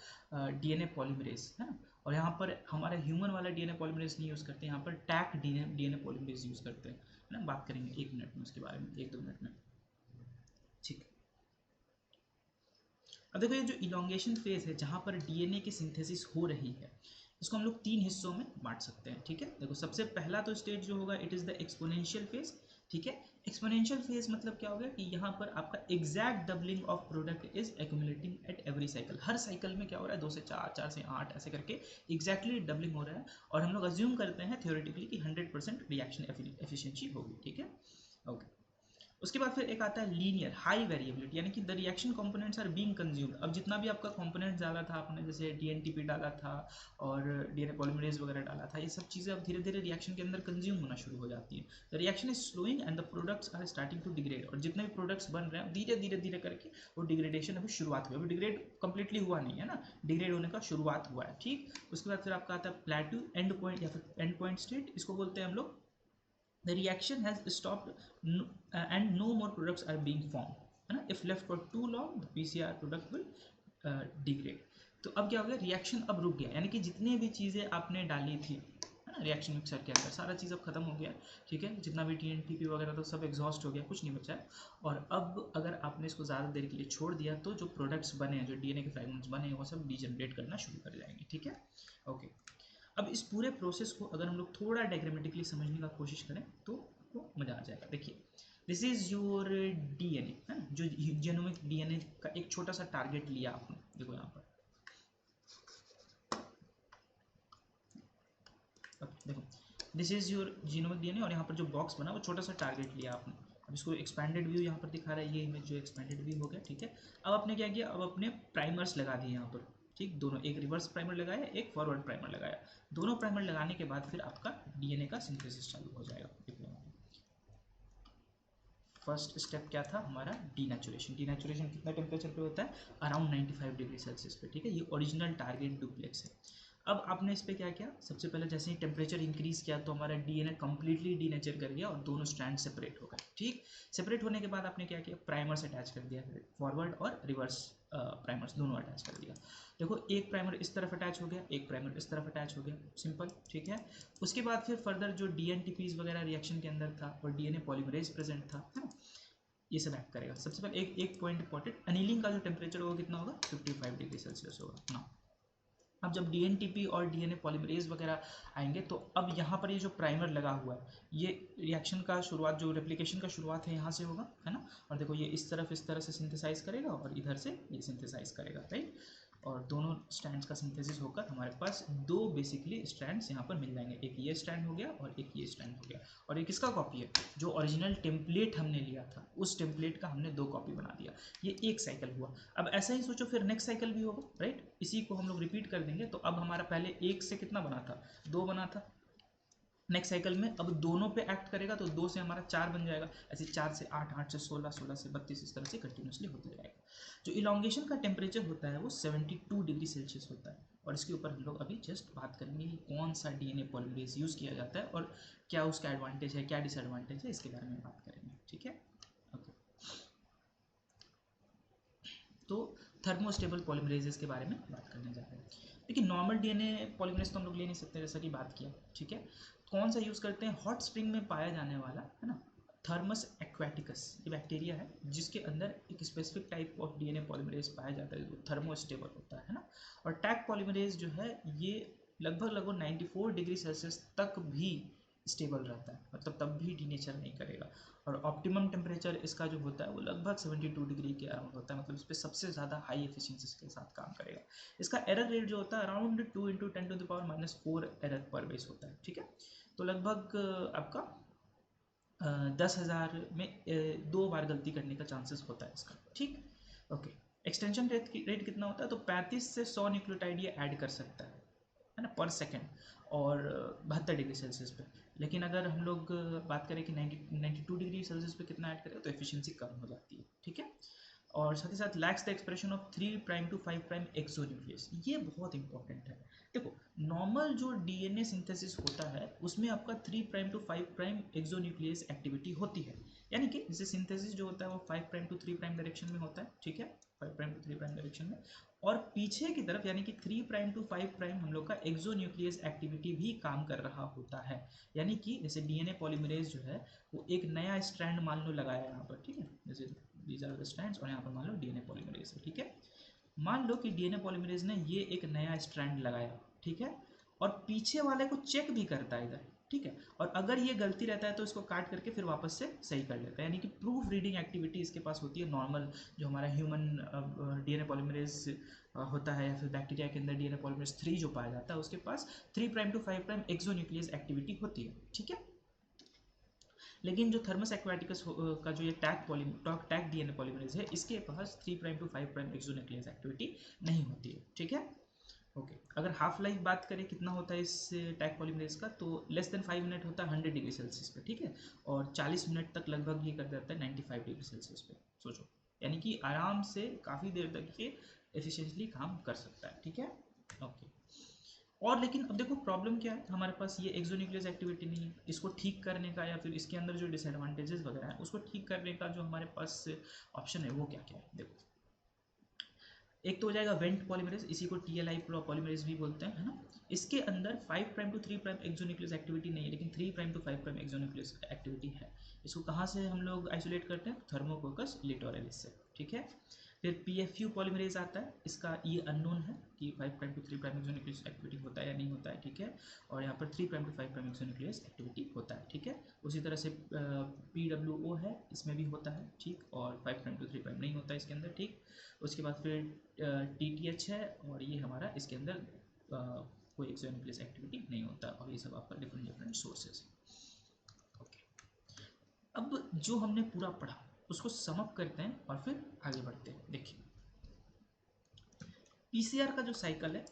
DNA polymerase, है ना। और यहाँ पर हमारा ह्यूमन वाला DNA पॉलीमरेज नहीं यूज़ करते, यहाँ पर टैक DNA पॉलीमरेज यूज़ करते हैं, है ना। बात करेंगे 1 मिनट में उसके बारे में, 1-2 मिनट में, ठीक। अब देखो ये जो इलोंगेशन फेज है जहाँ पर DNA की सिंथेसिस हो रही है, इसको हम लोग 3 हिस्सों में बांट सकते हैं, ठीक है। देखो सबसे पहला तो स्टेज जो होगा it is the exponential phase, ठीक है। एक्सपोनेंशियल फेज मतलब क्या हो गया कि यहाँ पर आपका exact doubling of product is accumulating at every cycle, her cycle में क्या हो रहा है 2 से 4, 4 से 8 ऐसे करके एग्जैक्टली डबलिंग हो रहा है, और हम लोग अज्यूम करते हैं थ्योरेटिकली कि 100% रिएक्शन एफिशिएंसी होगी, ठीक है, ओके। उसके बाद फिर एक आता है लीनियर हाई वेरिएबिलिटी, यानी कि the reaction components are being consumed. अब जितना भी आपका कंपोनेंट डाला था आपने, जैसे डीएनटीपी डाला था और डीएनए पॉलीमरेज वगैरह डाला था, ये सब चीज़ें अब धीरे धीरे रिएक्शन के अंदर कंज्यूम होना शुरू हो जाती है। The reaction is slowing and the products are starting to degrade, और जितने भी प्रोडक्ट्स बन रहे हैं धीरे धीरे धीरे करके वो डिग्रेडेशन अभी शुरुआत हुई, अभी डिग्रेड कंप्लीटली हुआ नहीं है ना, डिग्रेड होने का शुरुआत हुआ है, ठीक। उसके बाद फिर आपका आता है प्लेट्यू एंड पॉइंट या फिर एंड पॉइंट स्टेट, इसको बोलते हैं हम लोग the reaction has stopped and no more products are being formed, है ना। if left for too long the PCR product will degrade। तो अब क्या हो गया, रिएक्शन अब रुक गया, यानी कि जितनी भी चीज़ें आपने डाली थी, है ना, रिएक्शन मिक्सर के अंदर सारा चीज़ अब खत्म हो गया, ठीक है। जितना भी TNTP वगैरह तो सब एग्जॉस्ट हो गया, कुछ नहीं बचा है। और अब अगर आपने इसको ज़्यादा देर के लिए छोड़ दिया तो जो प्रोडक्ट्स बने हैं, जो DNA के फ्रेगमेंट्स बने हैं, वो सब डिजनरेट करना शुरू कर जाएंगे, ठीक है। ओके, अब इस पूरे प्रोसेस को अगर हम लोग थोड़ा डायग्रामेटिकली समझने का कोशिश करें तो आपको मजा आ जाएगा। देखिए, दिस इज योर डीएनए, है ना, जो जीनोमिक डीएनए का एक छोटा सा टारगेट लिया आपने, देखो यहाँ पर, देखो this is your genomic DNA, और यहाँ पर जो बॉक्स बना वो छोटा सा टारगेट लिया आपने। अब इसको एक्सपेंडेड व्यू यहाँ पर दिखा रहा है, ये इमेज जो एक्सपेंडेड व्यू हो गया, ठीक है। अब आपने क्या किया, अब अपने प्राइमर्स लगा दिए यहाँ पर, ठीक, दोनों, एक रिवर्स प्राइमर लगाया, एक फॉरवर्ड प्राइमर लगाया। दोनों प्राइमर लगाने के बाद फिर आपका डीएनए का सिंथेसिस चालू हो जाएगा। फर्स्ट स्टेप क्या था हमारा, डीनेचुरेशन। डीनेचुरेशन कितना टेम्परेचर पे होता है, अराउंड 95 डिग्री सेल्सियस पे, ठीक है। ये ओरिजिनल टारगेट डुप्लेक्स है। अब आपने इस पर क्या किया, सबसे पहले जैसे ही टेम्परेचर इंक्रीज किया तो हमारा डीएनए कंप्लीटली डीनेचर कर गया और दोनों स्ट्रैंड सेपरेट हो गए, ठीक। सेपरेट होने के बाद आपने क्या किया, प्राइमर्स अटैच कर दिया, फॉरवर्ड और रिवर्स प्राइमर्स दोनों अटैच कर दिया। देखो, एक प्राइमर इस तरफ अटैच हो गया, एक प्राइमर इस तरफ अटैच हो गया, सिंपल, ठीक है। उसके बाद फिर फर्दर जो डीएनटीपीज वगैरह रिएक्शन के अंदर था और डीएनए पॉलीमरेज प्रेजेंट था, है ना, ये सब एक्ट करेगा। सबसे पहले एक पॉइंट इंपॉर्टेंट, अनिलिंग का जो टेम्परेचर होगा कितना होगा, 55 डिग्री सेल्सियस होगा ना। अब जब डीएनटीपी और डीएनए पॉलीमरेज वगैरह आएंगे तो अब यहाँ पर ये जो प्राइमर लगा हुआ है, ये रिएक्शन का शुरुआत, जो रेप्लिकेशन का शुरुआत है यहाँ से होगा, है ना। और देखो ये इस तरह से सिंथेसाइज करेगा और इधर से ये सिंथेसाइज करेगा, राइट। और दोनों स्ट्रैंड्स का सिंथेसिस होकर हमारे पास दो बेसिकली स्ट्रैंड्स यहाँ पर मिल जाएंगे, एक ये स्ट्रैंड हो गया और एक ये स्ट्रैंड हो गया। और ये किसका कॉपी है, जो ओरिजिनल टेम्पलेट हमने लिया था उस टेम्पलेट का हमने दो कॉपी बना दिया। ये एक साइकिल हुआ। अब ऐसा ही सोचो फिर नेक्स्ट साइकिल भी होगा, राइट। इसी को हम लोग रिपीट कर देंगे। तो अब हमारा पहले एक से कितना बना था, दो बना था। नेक्स्ट साइकिल में अब दोनों पे एक्ट करेगा तो दो से हमारा चार बन जाएगा, ऐसे चार से आठ, आठ से 16, 16 से 32, इस तरह से कंटिन्यूसली होता जाएगा। जो इलांगेशन का टेम्परेचर होता है वो 72 डिग्री सेल्सियस होता है। और इसके ऊपर हम लोग अभी जस्ट बात करेंगे कि कौन सा डीएनए पॉलीमरेज यूज़ किया जाता है और क्या उसका एडवांटेज है, क्या डिसएडवांटेज है, इसके बारे में बात करेंगे, ठीक है। ओके, तो थर्मोस्टेबल पॉलीमरेजेस के बारे में बात करने जा रहे हैं। देखिए, नॉर्मल डीएनए पॉलीमरेज तो हम लोग ले नहीं सकते, जैसा कि बात किया, ठीक है। कौन सा यूज़ करते हैं, हॉट स्प्रिंग में पाया जाने वाला, है ना, थर्मस एक्वाटिकस, ये बैक्टीरिया है जिसके अंदर एक specific type of DNA polymerase पाया जाता है जो थर्मोस्टेबल होता है ना। और टैग पॉलीमरेज जो है ये लगभग 94 डिग्री सेल्सियस तक भी स्टेबल रहता है, मतलब तब भी डीनेचर नहीं करेगा। और ऑप्टिमम टेम्परेचर इसका जो होता है वो लगभग 72 डिग्री के अराउंड होता है, मतलब इस पर सबसे ज़्यादा हाई एफिशिएंसी के साथ काम करेगा। इसका एरर रेट जो होता है अराउंड 2 × 10⁻⁻⁴ एरर पर बेस होता है, ठीक है। तो लगभग आपका 10,000 में 2 बार गलती करने का चांसेस होता है इसका, ठीक। ओके, एक्सटेंशन रेट कितना होता है, तो 35 से 100 न्यूक्लियोटाइड ये ऐड कर सकता है ना, पर सेकेंड, और 72 डिग्री सेल्सियस पे। लेकिन अगर हम लोग बात करें कि 92 डिग्री सेल्सियस पे कितना ऐड करेगा तो एफिशिएंसी कम हो जाती है, ठीक है। और साथ ही साथ lakhs the expression of 3' to 5' exonuclease, ये बहुत इंपॉर्टेंट है। देखो, नॉर्मल जो डीएनए सिंथेसिस होता है उसमें आपका 3' to 5' एक्सोन्यूक्लियस एक्टिविटी होती है, यानी कि जैसे सिंथेसिस जो होता है वो 5' to 3' डायरेक्शन में होता है, ठीक है, 5' to 3' डायरेक्शन में। और पीछे की तरफ यानी कि 3' to 5' हम लोग का एक्सोन्यूक्लियस एक्टिविटी भी काम कर रहा होता है। यानी कि जैसे डीएनए पॉलीमरेज जो है वो एक नया स्ट्रैंड मान लो लगाया यहाँ पर, ठीक है, जैसे दीज आर द स्ट्रैंड्स, और यहाँ पर मान लो डीएनए पॉलीमरेज है, ठीक है। मान लो कि डीएनए पॉलीमरेज ने ये एक नया स्ट्रैंड लगाया, ठीक है, और पीछे वाले को चेक भी करता है इधर, ठीक है। और अगर ये गलती रहता है तो इसको काट करके फिर वापस से सही कर लेता है, यानी कि प्रूफ रीडिंग एक्टिविटी इसके पास होती है। नॉर्मल जो हमारा ह्यूमन डीएनए पॉलीमरेज होता है या फिर बैक्टीरिया के अंदर डीएनए पॉलीमरेज 3 जो पाया जाता है उसके पास 3' to 5' एक्सोन्यूक्लियस एक्टिविटी होती है, ठीक है। लेकिन जो थर्मस एक्वाटिकस का जो ये टैग डीएनए पॉलीमरेज है, इसके पास 3 prime to 5 prime exonuclease activity नहीं होती है, ठीक है। ओके, अगर हाफ लाइफ बात करें कितना होता है इस टैग पॉलीमरेज का, तो लेस देन 5 मिनट होता है 100 डिग्री सेल्सियस पे, ठीक है, और 40 मिनट तक लगभग ये कर देता है 95 डिग्री सेल्सियस पे। सोचो, यानी कि आराम से काफ़ी देर तक ये एफिशिएंटली काम कर सकता है, ठीक है। ओके, और लेकिन अब देखो प्रॉब्लम क्या है, हमारे पास ये एक्सोन्यूक्लियस एक्टिविटी नहीं है, इसको ठीक करने का या फिर इसके अंदर जो डिसएडवांटेजेस वगैरह है उसको ठीक करने का जो हमारे पास ऑप्शन है वो क्या क्या है। देखो, एक तो हो जाएगा वेंट पॉलीमरेज, इसी को टीएलआई पॉलीमरेज भी बोलते हैं, है ना। इसके अंदर 5 prime to 3 prime exonuclease activity नहीं है, लेकिन 3 prime to 5 prime exonuclease activity है। इसको कहाँ से हम लोग आइसोलेट करते हैं, थर्मोकोकस लिटोरलिस से, ठीक है। फिर पीएफयू पॉलीमरेज आता है, इसका ये अननोन है कि 5 prime to 3 prime exonuclease activity होता है या नहीं होता है, ठीक है। और यहाँ पर 3 prime to 5 prime exonuclease activity होता है, ठीक है। उसी तरह से पीडब्ल्यूओ है, इसमें भी होता है, ठीक, और 5 प्राइम टू 3 प्राइम नहीं होता है इसके अंदर, ठीक। उसके बाद फिर टीटीएच है, और ये हमारा इसके अंदर कोई एक्सोन्यूक्लियस एक्टिविटी नहीं होता, और ये सब आपका डिफरेंट डिफरेंट सोर्सेज है। ओके, अब जो हमने पूरा पढ़ा उसको समअप करते हैं और फिर आगे बढ़ते हैं। देखिए, पीसीआर का जो साइकिल है,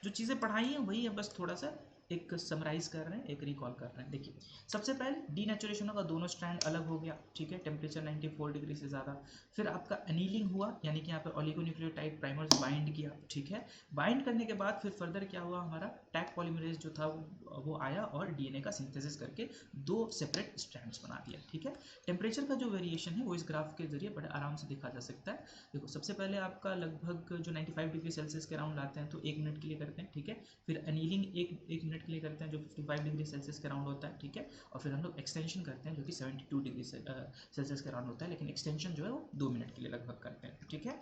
जो चीज़ें पढ़ाई हैं वही है, बस थोड़ा सा एक समराइज कर रहे हैं, एक रिकॉल कर रहे हैं। देखिए, सबसे पहले डीनेचुरेशन का दोनों स्ट्रैंड अलग हो गया, ठीक है, टेम्परेचर 94 डिग्री से ज़्यादा। फिर आपका एनीलिंग हुआ, यानी कि यहाँ पे ओलिगोन्यूक्लियोटाइड प्राइमर्स बाइंड किया, ठीक है। बाइंड करने के बाद फिर फर्दर क्या हुआ, हमारा टैग पॉलीमरेज जो था वो आया और डीएनए का सिंथेसिस करके 2 सेपरेट स्ट्रैंड्स बना दिया, ठीक है। टेम्परेचर का जो वेरिएशन है वो इस ग्राफ के जरिए बड़े आराम से देखा जा सकता है। देखो, सबसे पहले आपका लगभग जो 95 डिग्री सेल्सियस के अराउंड आते हैं तो 1 मिनट के लिए करते हैं, ठीक है। फिर एनीलिंग एक मिनट के लिए करते हैं जो 55 डिग्री सेल्सियस के अराउंड होता है, ठीक है। और फिर हम लोग एक्सटेंशन करते हैं जो कि 72 डिग्री सेल्सियस के अराउंड होता है, लेकिन एक्सटेंशन जो है वो 2 मिनट के लिए लगभग करते हैं, ठीक है।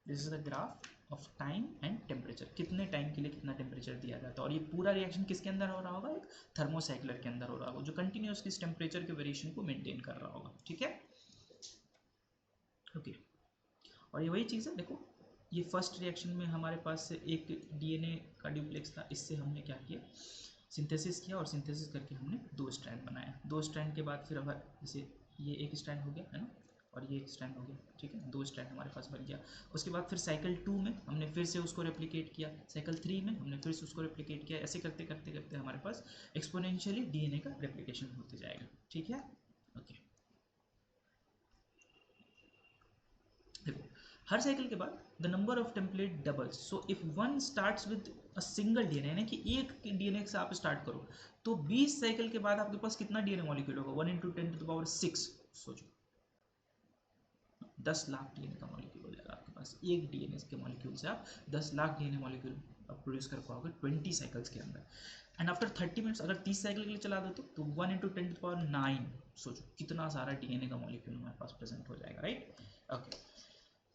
This is the graph of time and temperature, कितने टाइम के लिए कितना टेम्परेचर दिया जाता है, और ये पूरा रिएक्शन किसके अंदर हो रहा होगा, एक थर्मोसाइक्लर के अंदर हो रहा होगा जो कंटिन्यूसली इस टेम्परेचर के वेरिएशन को मेंटेन कर रहा होगा, ठीक है। ओके, और ये वही चीज़ है, देखो, ये फर्स्ट रिएक्शन में हमारे पास एक डीएनए का ड्यूप्लेक्स था, इससे हमने क्या किया, सिंथेसिस किया, और सिंथेसिस करके हमने 2 स्ट्रैंड बनाया। 2 स्ट्रैंड के बाद फिर अब जैसे ये एक स्ट्रैंड हो गया, है ना, और ये एक स्ट्रैंड हो गया, ठीक है, 2 स्ट्रैंड हमारे पास बन गया। उसके बाद फिर साइकिल 2 में हमने फिर से उसको रेप्लिकेट किया, साइकिल 3 में हमने फिर से उसको रेप्लिकेट किया, ऐसे करते करते करते हमारे पास एक्सपोनेंशियली डीएनए का रेप्लिकेशन होते जाएगा, ठीक है। ओके, देखो, हर साइकिल के बाद the number of template doubles, so if one starts with a single DNA, यानी कि एक डीएनए से आप स्टार्ट करो तो 20 साइकिल के बाद आपके पास कितना डीएनए मॉलिक्यूल होगा, 1 × 10⁶। सोचो, 10 लाख डीएनए का मॉलिक्यूल हो जाएगा आपके पास, एक डीएनए के मॉलिक्यूल से आप 10 लाख डीएनए मॉलिक्यूल प्रोड्यूस कर पाओगे 20 साइकिल्स के अंदर। एंड आफ्टर 30 मिनट्स अगर 30 साइकिल के लिए चला दो तो 1 × 10⁹। सोचो कितना सारा डीएनए का मॉलिक्यूल हमारे पास प्रेजेंट हो जाएगा, राइट। ओके,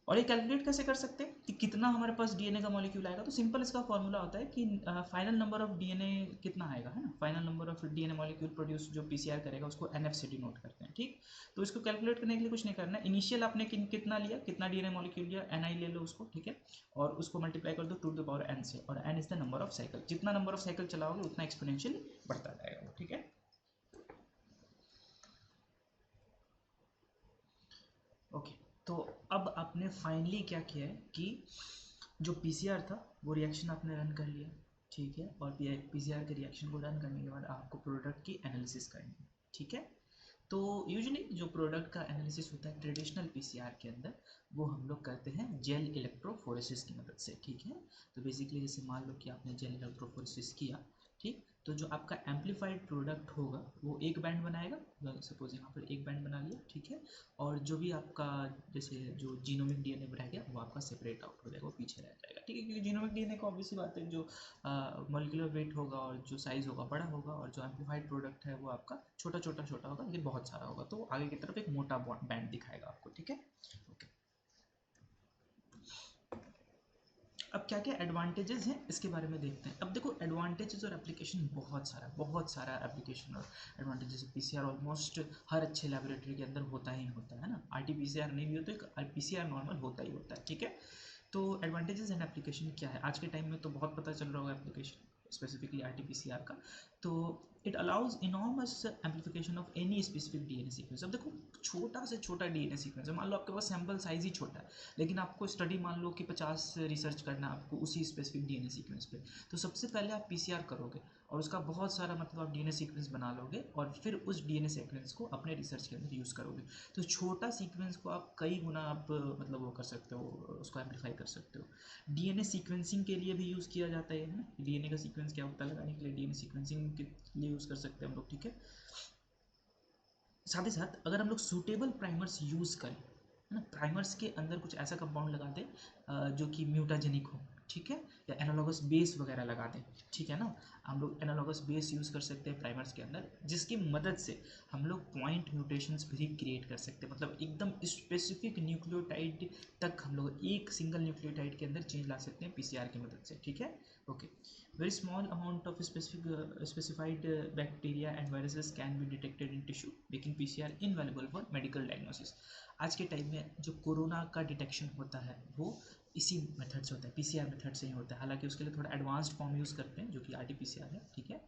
और ये कैलकुलेट कैसे कर सकते हैं कि कितना हमारे पास डीएनए का मॉलिक्यूल आएगा, तो सिंपल इसका फॉर्मूला होता है कि फाइनल नंबर ऑफ डीएनए कितना आएगा, है ना, final number of DNA molecule produce जो पीसीआर करेगा उसको एनएफ से डिनोट करते हैं, ठीक। तो इसको कैलकुलेट करने के लिए कुछ नहीं करना है, इनिशियल आपने कितना लिया, कितना डीएनए मॉलिक्यूल लिया, एनआई ले लो उसको, ठीक है, और उसको मल्टीप्लाई कर दो 2⁻n से, और n is the number of cycle, जितना नंबर ऑफ साइकिल चलाओगे उतना एक्सपोनेंशियल बढ़ता जाएगा, ठीक है। ओके, तो अब आपने फाइनली क्या किया है कि जो पीसीआर था वो रिएक्शन आपने रन कर लिया, ठीक है, और पीसीआर के रिएक्शन को रन करने के बाद आपको प्रोडक्ट की एनालिसिस करनी है, ठीक है। तो यूजुअली जो प्रोडक्ट का एनालिसिस होता है ट्रेडिशनल पीसीआर के अंदर, वो हम लोग करते हैं जेल इलेक्ट्रोफोरेसिस की मदद से, ठीक है। तो बेसिकली जैसे मान लो कि आपने जेल इलेक्ट्रोफोरेसिस किया, ठीक, तो जो आपका एम्पलीफाइड प्रोडक्ट होगा वो एक बैंड बनाएगा, सपोज यहाँ पर एक बैंड बना लिया, ठीक है, और जो भी आपका जैसे जो जीनोमिक डीएनए रह गया वो आपका सेपरेट आउट हो जाएगा, वो पीछे रह जाएगा, ठीक है, क्योंकि जीनोमिक डीएनए का ऑब्वियसली बात है जो मॉलिक्यूलर वेट होगा और जो साइज होगा बड़ा होगा, और जो एम्पलीफाइड प्रोडक्ट है वो आपका छोटा छोटा छोटा होगा लेकिन बहुत सारा होगा, तो आगे की तरफ एक मोटा बैंड दिखाएगा आपको, ठीक है। ओके, अब क्या क्या एडवांटेजेस हैं इसके बारे में देखते हैं। अब देखो, एडवांटेजेस और एप्लीकेशन बहुत सारा एप्लीकेशन और एडवांटेजेस। पीसीआर ऑलमोस्ट हर अच्छे लेबोरेटरी के अंदर होता ही होता है ना, आरटीपीसीआर नहीं भी हो तो एक पीसीआर नॉर्मल होता ही होता है, ठीक है। तो एडवांटेजेस एंड एप्लीकेशन क्या है, आज के टाइम में तो बहुत पता चल रहा होगा एप्लीकेशन स्पेसिफिकली आरटीपीसीआर का। तो it allows enormous amplification of any specific DNA sequence. अब देखो छोटा से छोटा डीएनए सीक्वेंस है, मान लो आपके पास सैम्पल साइज ही छोटा है, लेकिन आपको स्टडी मान लो कि 50 रिसर्च करना है आपको उसी स्पेसिफिक डीएनए सीक्वेंस पे, तो सबसे पहले आप पीसीआर करोगे और उसका बहुत सारा मतलब आप डीएनए सीक्वेंस बना लोगे और फिर उस डीएनए सीक्वेंस को अपने रिसर्च के अंदर यूज़ करोगे। तो छोटा सीक्वेंस को आप कई गुना आप मतलब वो कर सकते हो, उसको एम्पलीफाई कर सकते हो। डीएनए सीक्वेंसिंग के लिए भी यूज़ किया जाता है ना, डीएनए का सीक्वेंस क्या पता लगाने के लिए डीएनए सीक्वेंसिंग के लिए यूज़ कर सकते हैं हम लोग, ठीक है। साथ ही साथ अगर हम लोग सूटेबल प्राइमर्स यूज़ करें, है ना, प्राइमर्स के अंदर कुछ ऐसा कंपाउंड लगा दें जो कि म्यूटाजेनिक हो, ठीक है, या एनालॉगस बेस वगैरह लगा दें, ठीक है ना, हम लोग एनालॉगस बेस यूज़ कर सकते हैं प्राइमर्स के अंदर, जिसकी मदद से हम लोग पॉइंट म्यूटेशंस भी क्रिएट कर सकते हैं, मतलब एकदम स्पेसिफिक न्यूक्लियोटाइड तक हम लोग एक सिंगल न्यूक्लियोटाइड के अंदर चेंज ला सकते हैं पीसीआर की मदद से, ठीक है। Okay, very small amount of specified bacteria and viruses can be detected in tissue, making PCR invaluable for medical diagnosis। आज के टाइम में जो कोरोना का डिटेक्शन होता है वो इसी मेथड से होता है, पीसीआर मेथड से ही होता है, हालांकि उसके लिए थोड़ा एडवांस्ड फॉर्म यूज़ करते हैं जो कि आरटीपीसीआर है, ठीक है।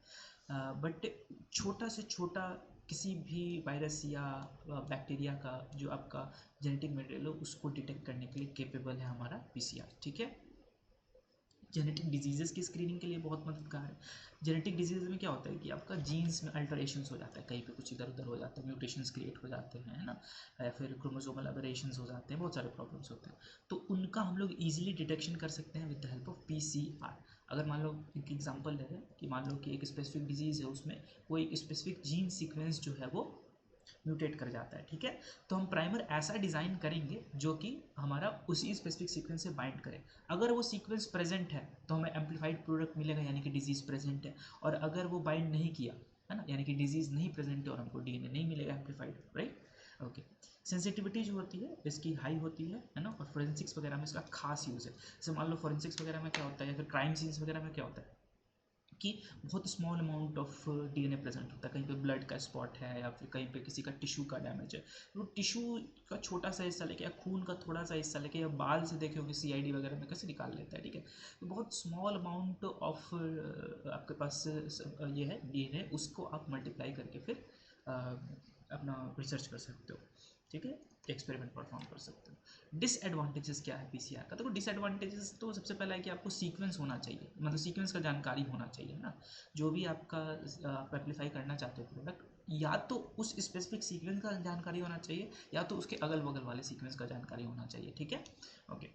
बट छोटा से छोटा किसी भी वायरस या बैक्टीरिया का जो आपका जेनेटिक मटेरियल हो उसको डिटेक्ट करने के लिए केपेबल है हमारा पीसीआर, ठीक है। जेनेटिक डिजीज़ की स्क्रीनिंग के लिए बहुत मददगार है। जेनेटिक डिजीज़ में क्या होता है कि आपका जीन्स में अल्टरेशंस हो जाता है, कहीं पे कुछ इधर उधर हो जाता है, म्यूटेशंस क्रिएट हो जाते हैं, है ना, या फिर क्रोमोसोमल एबरेशंस हो जाते हैं, बहुत सारे प्रॉब्लम्स होते हैं, तो उनका हम लोग ईजिली डिटेक्शन कर सकते हैं with the help of PCR. अगर मान लो एक एग्जांपल ले लें कि मान लो कि एक स्पेसिफिक डिजीज़ है, उसमें कोई एक स्पेसिफिक जीन सीक्वेंस जो है वो म्यूटेट कर जाता है, ठीक है, तो हम प्राइमर ऐसा डिज़ाइन करेंगे जो कि हमारा उसी स्पेसिफिक सीक्वेंस से बाइंड करे। अगर वो सीक्वेंस प्रेजेंट है तो हमें एम्पलीफाइड प्रोडक्ट मिलेगा, यानी कि डिजीज़ प्रेजेंट है, और अगर वो बाइंड नहीं किया है ना, यानी कि डिजीज़ नहीं प्रेजेंट है और हमको डीएनए नहीं मिलेगा एम्पलीफाइड, राइट। ओके, सेंसिटिविटी जो होती है इसकी हाई होती है ना, और फोरेंसिक्स वगैरह में इसका खास यूज़ है। जैसे मान लो फोरेंसिक्स वगैरह में क्या होता है, या फिर क्राइम सीन्स वगैरह में क्या होता है कि बहुत small amount of DNA present होता है, कहीं पे ब्लड का स्पॉट है या फिर कहीं पे किसी का टिश्यू का डैमेज है, वो टिश्यू का छोटा सा हिस्सा लेके या खून का थोड़ा सा हिस्सा लेके या बाल से देखे होंगे सीआईडी वगैरह में कैसे निकाल लेता है, ठीक है, तो बहुत स्मॉल अमाउंट ऑफ आपके पास ये है डीएनए, उसको आप मल्टीप्लाई करके फिर अपना रिसर्च कर सकते हो, ठीक है, एक्सपेरिमेंट परफॉर्म कर सकते हो। डिसएडवांटेजेस क्या है पीसीआर का, देखो डिसएडवांटेजेस तो सबसे पहला है कि आपको सीक्वेंस होना चाहिए, मतलब सीक्वेंस का जानकारी होना चाहिए ना, जो भी आपका आप एप्लीफाई करना चाहते हो प्रोडक्ट, या तो उस स्पेसिफिक सीक्वेंस का जानकारी होना चाहिए या तो उसके अगल बगल वाले सीक्वेंस का जानकारी होना चाहिए, ठीक है। ओके,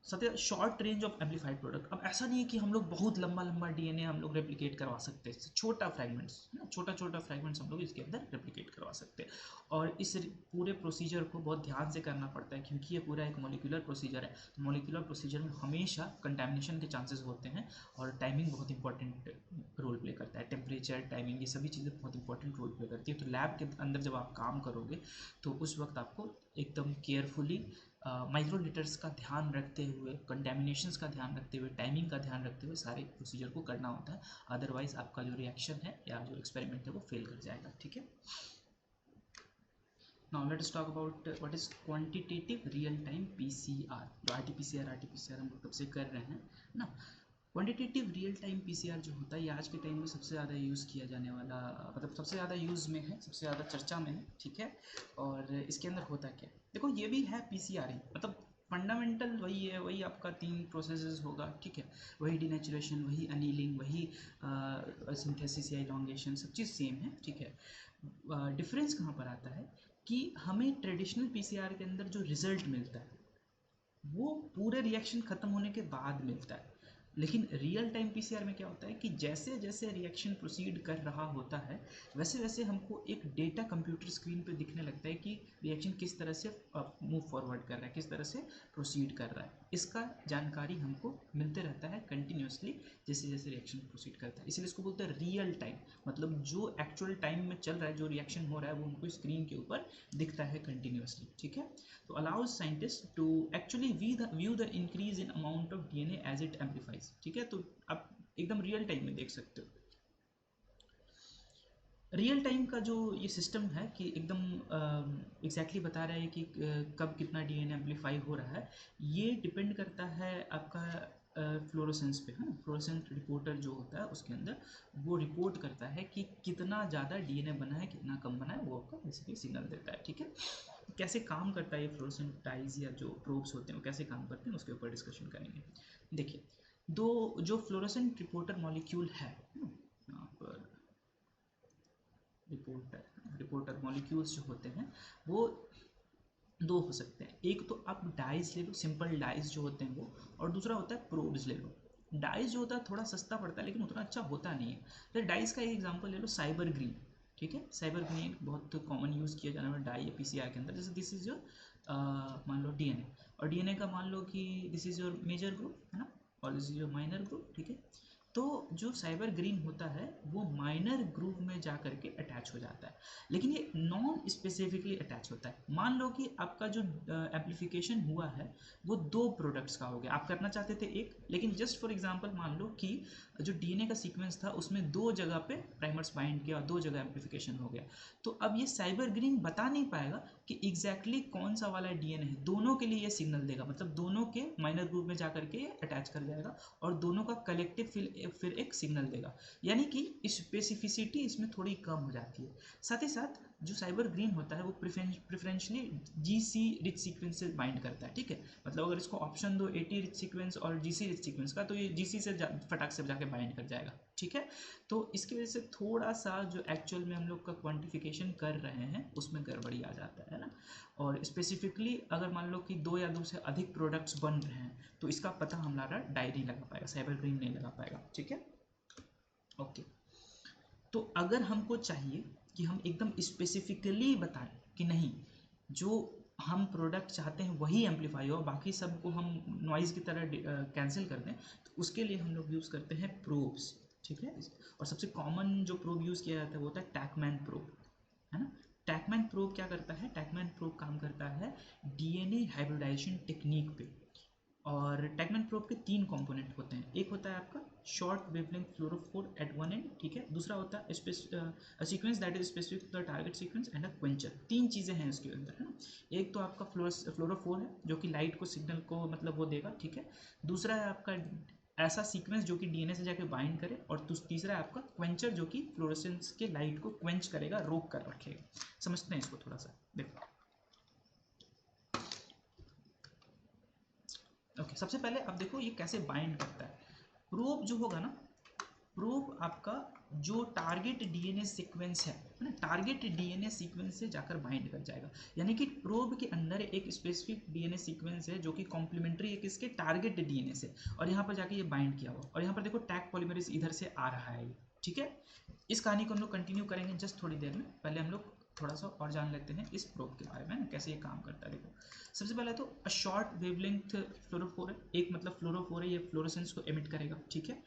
सत्य short range of amplified product. अब ऐसा नहीं है कि हम लोग बहुत लंबा लंबा डीएनए हम लोग रेप्लिकेट करवा सकते हैं, छोटा फ्रैगमेंट्स ना, छोटा छोटा फ्रैगमेंट्स हम लोग इसके अंदर रेप्लिकेट करवा सकते हैं, और इस पूरे प्रोसीजर को बहुत ध्यान से करना पड़ता है क्योंकि ये पूरा एक मॉलिक्यूलर प्रोसीजर है, तो मॉलिक्यूलर प्रोसीजर में हमेशा कंटेमिनेशन के चांसेस होते हैं, और टाइमिंग बहुत इंपॉर्टेंट रोल प्ले करता है, टेम्परेचर, टाइमिंग, ये सभी चीज़ें बहुत इंपॉर्टेंट रोल प्ले करती है। तो लैब के अंदर जब आप काम करोगे तो उस वक्त आपको एकदम केयरफुली माइक्रोलीटर्स का ध्यान रखते हुए, कंटेमिनेशंस का ध्यान रखते हुए, टाइमिंग का ध्यान रखते हुए सारे प्रोसीजर को करना होता है, अदरवाइज आपका जो रिएक्शन है या जो एक्सपेरिमेंट है वो फेल कर जाएगा, ठीक है। Now let's talk about what is quantitative real time PCR, जो आरटीपीसीआर हम लोग कब से कर रहे हैं ना। क्वांटिटेटिव रियल टाइम पीसीआर जो होता है ये आज के टाइम में सबसे ज़्यादा यूज़ किया जाने वाला, मतलब सबसे ज़्यादा यूज़ में है, सबसे ज़्यादा चर्चा में है, ठीक है। और इसके अंदर होता क्या है, देखो ये भी है पीसीआर ही, मतलब फंडामेंटल वही है, वही आपका 3 प्रोसेसेस होगा, ठीक है, वही डिनेचुरेशन, वही अनीलिंग, वही सिंथेसिस या इलॉन्गेशन, सब चीज़ सेम है, ठीक है। डिफरेंस कहाँ पर आता है कि हमें ट्रेडिशनल पीसीआर के अंदर जो रिजल्ट मिलता है वो पूरे रिएक्शन ख़त्म होने के बाद मिलता है, लेकिन रियल टाइम पीसीआर में क्या होता है कि जैसे जैसे रिएक्शन प्रोसीड कर रहा होता है वैसे वैसे हमको एक डेटा कंप्यूटर स्क्रीन पे दिखने लगता है कि रिएक्शन किस तरह से मूव फॉरवर्ड कर रहा है, किस तरह से प्रोसीड कर रहा है, इसका जानकारी हमको मिलते रहता है कंटिन्यूसली जैसे जैसे रिएक्शन प्रोसीड करता है, इसलिए इसको बोलते हैं रियल टाइम, मतलब जो एक्चुअल टाइम में चल रहा है, जो रिएक्शन हो रहा है वो हमको स्क्रीन के ऊपर दिखता है कंटिन्यूसली, ठीक है। तो allows scientist to actually view the increase in amount of DNA as it amplifies, ठीक है, तो आप एकदम रियल टाइम में देख सकते हो। रियल टाइम का जो ये सिस्टम है कि एकदम एग्जैक्टली बता रहा है कि कब कितना डीएनए एम्पलीफाई हो रहा है, ये डिपेंड करता है आपका फ्लोरोसेंस पे, है ना, फ्लोरोसेंट रिपोर्टर जो होता है उसके अंदर वो रिपोर्ट करता है कि कितना ज़्यादा डीएनए बना है कितना कम बना है, वो आपका बेसिकली सिग्नल देता है। ठीक है, कैसे काम करता है ये फ्लोरोसेंट डाइज या जो प्रोब्स होते हैं वो कैसे काम करते हैं उसके ऊपर डिस्कशन करेंगे। देखिए, दो जो फ्लोरोसेंट रिपोर्टर मॉलिक्यूल है यहाँ पर, रिपोर्टर मॉलिक्यूल्स जो होते हैं वो दो हो सकते हैं। एक तो आप डाइस ले लो, सिंपल डाइस जो होते हैं वो, और दूसरा होता है प्रोब्स ले लो। डाइस जो होता है थोड़ा सस्ता पड़ता है लेकिन उतना अच्छा होता नहीं है। तो डाइस का एक एग्जांपल ले लो, साइबर ग्रीन। ठीक है, साइबर ग्रीन बहुत कॉमन यूज़ किया जाने वाला डाई है पीसीआर के अंदर। जैसे दिस इज योर मान लो डीएनए, और डीएनए का मान लो कि this is your major group, है ना, और this is your minor group. ठीक है, तो जो साइबर ग्रीन होता है वो माइनर ग्रुप में जा करके अटैच हो जाता है, लेकिन ये नॉन स्पेसिफिकली अटैच होता है। मान लो कि आपका जो एम्प्लीफिकेशन हुआ है वो दो प्रोडक्ट्स का हो गया, आप करना चाहते थे एक, लेकिन जस्ट फॉर एग्जांपल मान लो कि जो डीएनए का सीक्वेंस था उसमें दो जगह पे प्राइमर्स बाइंड किया और दो जगह एम्प्लीफिकेशन हो गया। तो अब ये साइबर ग्रीन बता नहीं पाएगा कि एग्जैक्टली कौन सा वाला डीएनए है, दोनों के लिए ये सिग्नल देगा, मतलब दोनों के माइनर ग्रुप में जा करके ये अटैच कर जाएगा और दोनों का कलेक्टिव फिर एक सिग्नल देगा। यानी कि स्पेसिफिसिटी इसमें थोड़ी कम हो जाती है। साथ ही साथ जो साइबर ग्रीन होता है वो प्रेफरेंशली जीसी रिच सीक्वेंस से बाइंड करता है। ठीक है, मतलब अगर इसको ऑप्शन दो 80 रिच सीक्वेंस और जीसी रिच सीक्वेंस का, तो ये जीसी से फटाक से जाके बाइंड कर जाएगा। ठीक है, तो इसकी वजह से थोड़ा सा जो एक्चुअल में हम लोग का क्वांटिफिकेशन कर रहे हैं उसमें गड़बड़ी आ जाता है ना। और स्पेसिफिकली अगर मान लो कि दो या दो से अधिक प्रोडक्ट्स बन रहे हैं तो इसका पता हमारा डाई नहीं लगा पाएगा, साइबर ग्रीन नहीं लगा पाएगा। ठीक है, ओके। तो अगर हमको चाहिए कि हम एकदम स्पेसिफिकली बताएं कि नहीं, जो हम प्रोडक्ट चाहते हैं वही एम्पलीफाई हो, बाकी सबको हम नॉइज़ की तरह कैंसिल कर दें, तो उसके लिए हम लोग यूज़ करते हैं प्रोब्स। ठीक है, और सबसे कॉमन जो प्रोब यूज़ किया जाता है वो होता है टैकमैन प्रोब, है ना। टैकमैन प्रोब क्या करता है, टैकमैन प्रोब काम करता है डीएनए हाइब्रिडाइजेशन टेक्निक पे। और टैगमैन प्रोब के तीन कंपोनेंट होते हैं, एक होता है आपका short wavelength fluorophore at one end, ठीक है, दूसरा होता है sequence that is specific to the target sequence and a quencher. तीन चीज़ें हैं इसके अंदर, है ना। एक तो आपका फ्लोरोफोर है जो कि लाइट को सिग्नल को मतलब वो देगा, ठीक है। दूसरा है आपका ऐसा सीक्वेंस जो कि डीएनए से जाके बाइंड करे, और तीसरा है आपका क्वेंचर जो कि फ्लोरोसेंस के लाइट को क्वेंच करेगा, रोक कर रखेगा। समझते हैं इसको थोड़ा सा, देखो। ओके, सबसे पहले अब देखो ये कैसे बाइंड करता है। प्रोब जो होगा ना, प्रोब आपका जो टारगेट डीएनए सीक्वेंस है ना, टारगेट डीएनए सीक्वेंस से जाकर बाइंड कर जाएगा। यानी कि प्रोब के अंदर एक स्पेसिफिक डीएनए सीक्वेंस है जो कि कॉम्प्लीमेंट्री है किसके, टारगेट डीएनए से, और यहाँ पर जाके ये बाइंड किया हुआ, और यहाँ पर देखो टैग पॉलीमरेज इधर से आ रहा है ये। ठीक है, इस कहानी को हम लोग कंटिन्यू करेंगे जस्ट थोड़ी देर में, पहले हम लोग थोड़ा सा और जान लेते हैं इस प्रोब के बारे में ना, कैसे ये काम करता है। देखो, सबसे पहले तो अ शॉर्ट वेवलेंथ फ्लोरोफोर है, एक मतलब फ्लोरोफोर है, ये फ्लोरोसेंस को एमिट करेगा। ठीक है,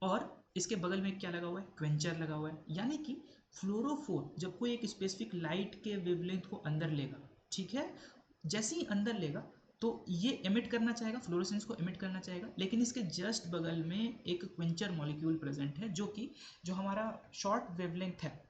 और इसके बगल में क्या लगा हुआ है, क्वेंचर लगा हुआ है। यानी कि फ्लोरोफोर जब कोई एक स्पेसिफिक लाइट के वेवलेंथ को अंदर लेगा, ठीक है, जैसे ही अंदर लेगा तो ये एमिट करना चाहेगा, फ्लोरोसेंस को एमिट करना चाहेगा, लेकिन इसके जस्ट बगल में एक क्वेंचर मॉलिक्यूल प्रेजेंट है जो कि जो हमारा शॉर्ट वेवलेंथ है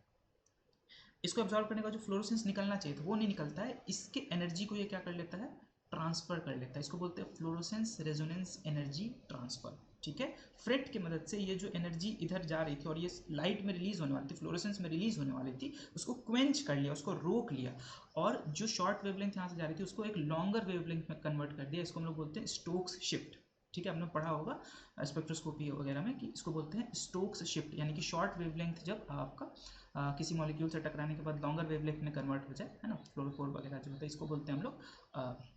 इसको एब्जॉर्व करने का जो फ्लोरोसेंस निकलना चाहिए था वो नहीं निकलता है, इसके एनर्जी को ये क्या कर लेता है, ट्रांसफर कर लेता है। इसको बोलते हैं फ्लोरोसेंस रेजोनेंस एनर्जी ट्रांसफर। ठीक है, फ्रेट की मदद से ये जो एनर्जी इधर जा रही थी और ये लाइट में रिलीज होने वाली थी, फ्लोरोसेंस में रिलीज होने वाली थी, उसको क्वेंच कर लिया, उसको रोक लिया, और जो शॉर्ट वेवलेंथ यहाँ से जा रही थी उसको एक लॉन्गर वेवलेंथ में कन्वर्ट कर दिया। इसको हम लोग बोलते हैं स्टोक्स शिफ्ट। ठीक है, आपने पढ़ा होगा स्पेक्ट्रोस्कोपी वगैरह में कि इसको बोलते हैं स्टोक्स शिफ्ट, यानी कि शॉर्ट वेवलेंथ जब आपका किसी मॉलिक्यूल से टकराने के बाद लॉन्गर वेवलेंथ में कन्वर्ट हो जाए, है ना, फ्लोरोफोर वगैरह जो होता है, इसको बोलते हैं हम लोग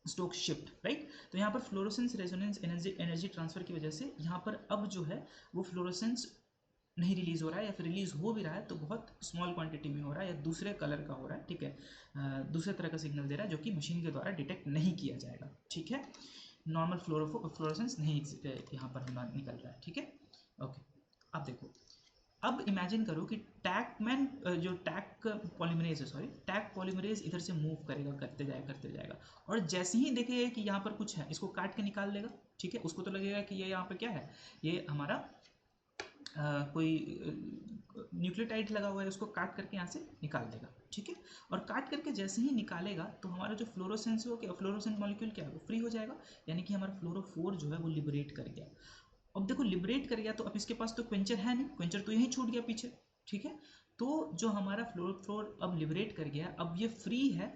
स्टोक्स शिफ्ट, राइट। तो यहाँ पर फ्लोरोसेंस रेजोनेंस एनर्जी ट्रांसफर की वजह से यहाँ पर अब जो है वो फ्लोरोसेंस नहीं रिलीज हो रहा है, या फिर रिलीज हो भी रहा है तो बहुत स्मॉल क्वांटिटी में हो रहा है, या दूसरे कलर का हो रहा है। ठीक है, दूसरे तरह का सिग्नल दे रहा है जो कि मशीन के द्वारा डिटेक्ट नहीं किया जाएगा। ठीक है, नॉर्मल फ्लोरोसेंस नहीं यहाँ पर हमारा निकल रहा है। ठीक है, ओके। अब देखो, अब इमेजिन करो कि टैगमैन जो टैग पॉलीमरेज है, सॉरी, टैग पॉलीमरेज इधर से मूव करेगा, करते जाएगा, और जैसे ही देखेगा कि यहाँ पर कुछ है इसको काट के निकाल देगा। ठीक है, उसको तो लगेगा कि ये यहाँ पे क्या है, ये हमारा कोई न्यूक्लियोटाइड लगा हुआ है उसको काट करके यहाँ से निकाल देगा, ठीक है। और काट करके जैसे ही निकालेगा तो हमारा जो फ्लोरोसेंस हो क्या, फ्लोरोसेंट मॉलिक्यूल क्या है वो फ्री हो जाएगा, यानी कि हमारा फ्लोरोफोर जो है वो लिबरेट कर गया। अब देखो लिबरेट कर गया तो अब इसके पास तो क्वेंचर है नहीं, क्वेंचर तो यहीं छूट गया पीछे, ठीक है। तो जो हमारा फ्लोरोफोर अब लिबरेट कर गया, अब ये फ्री है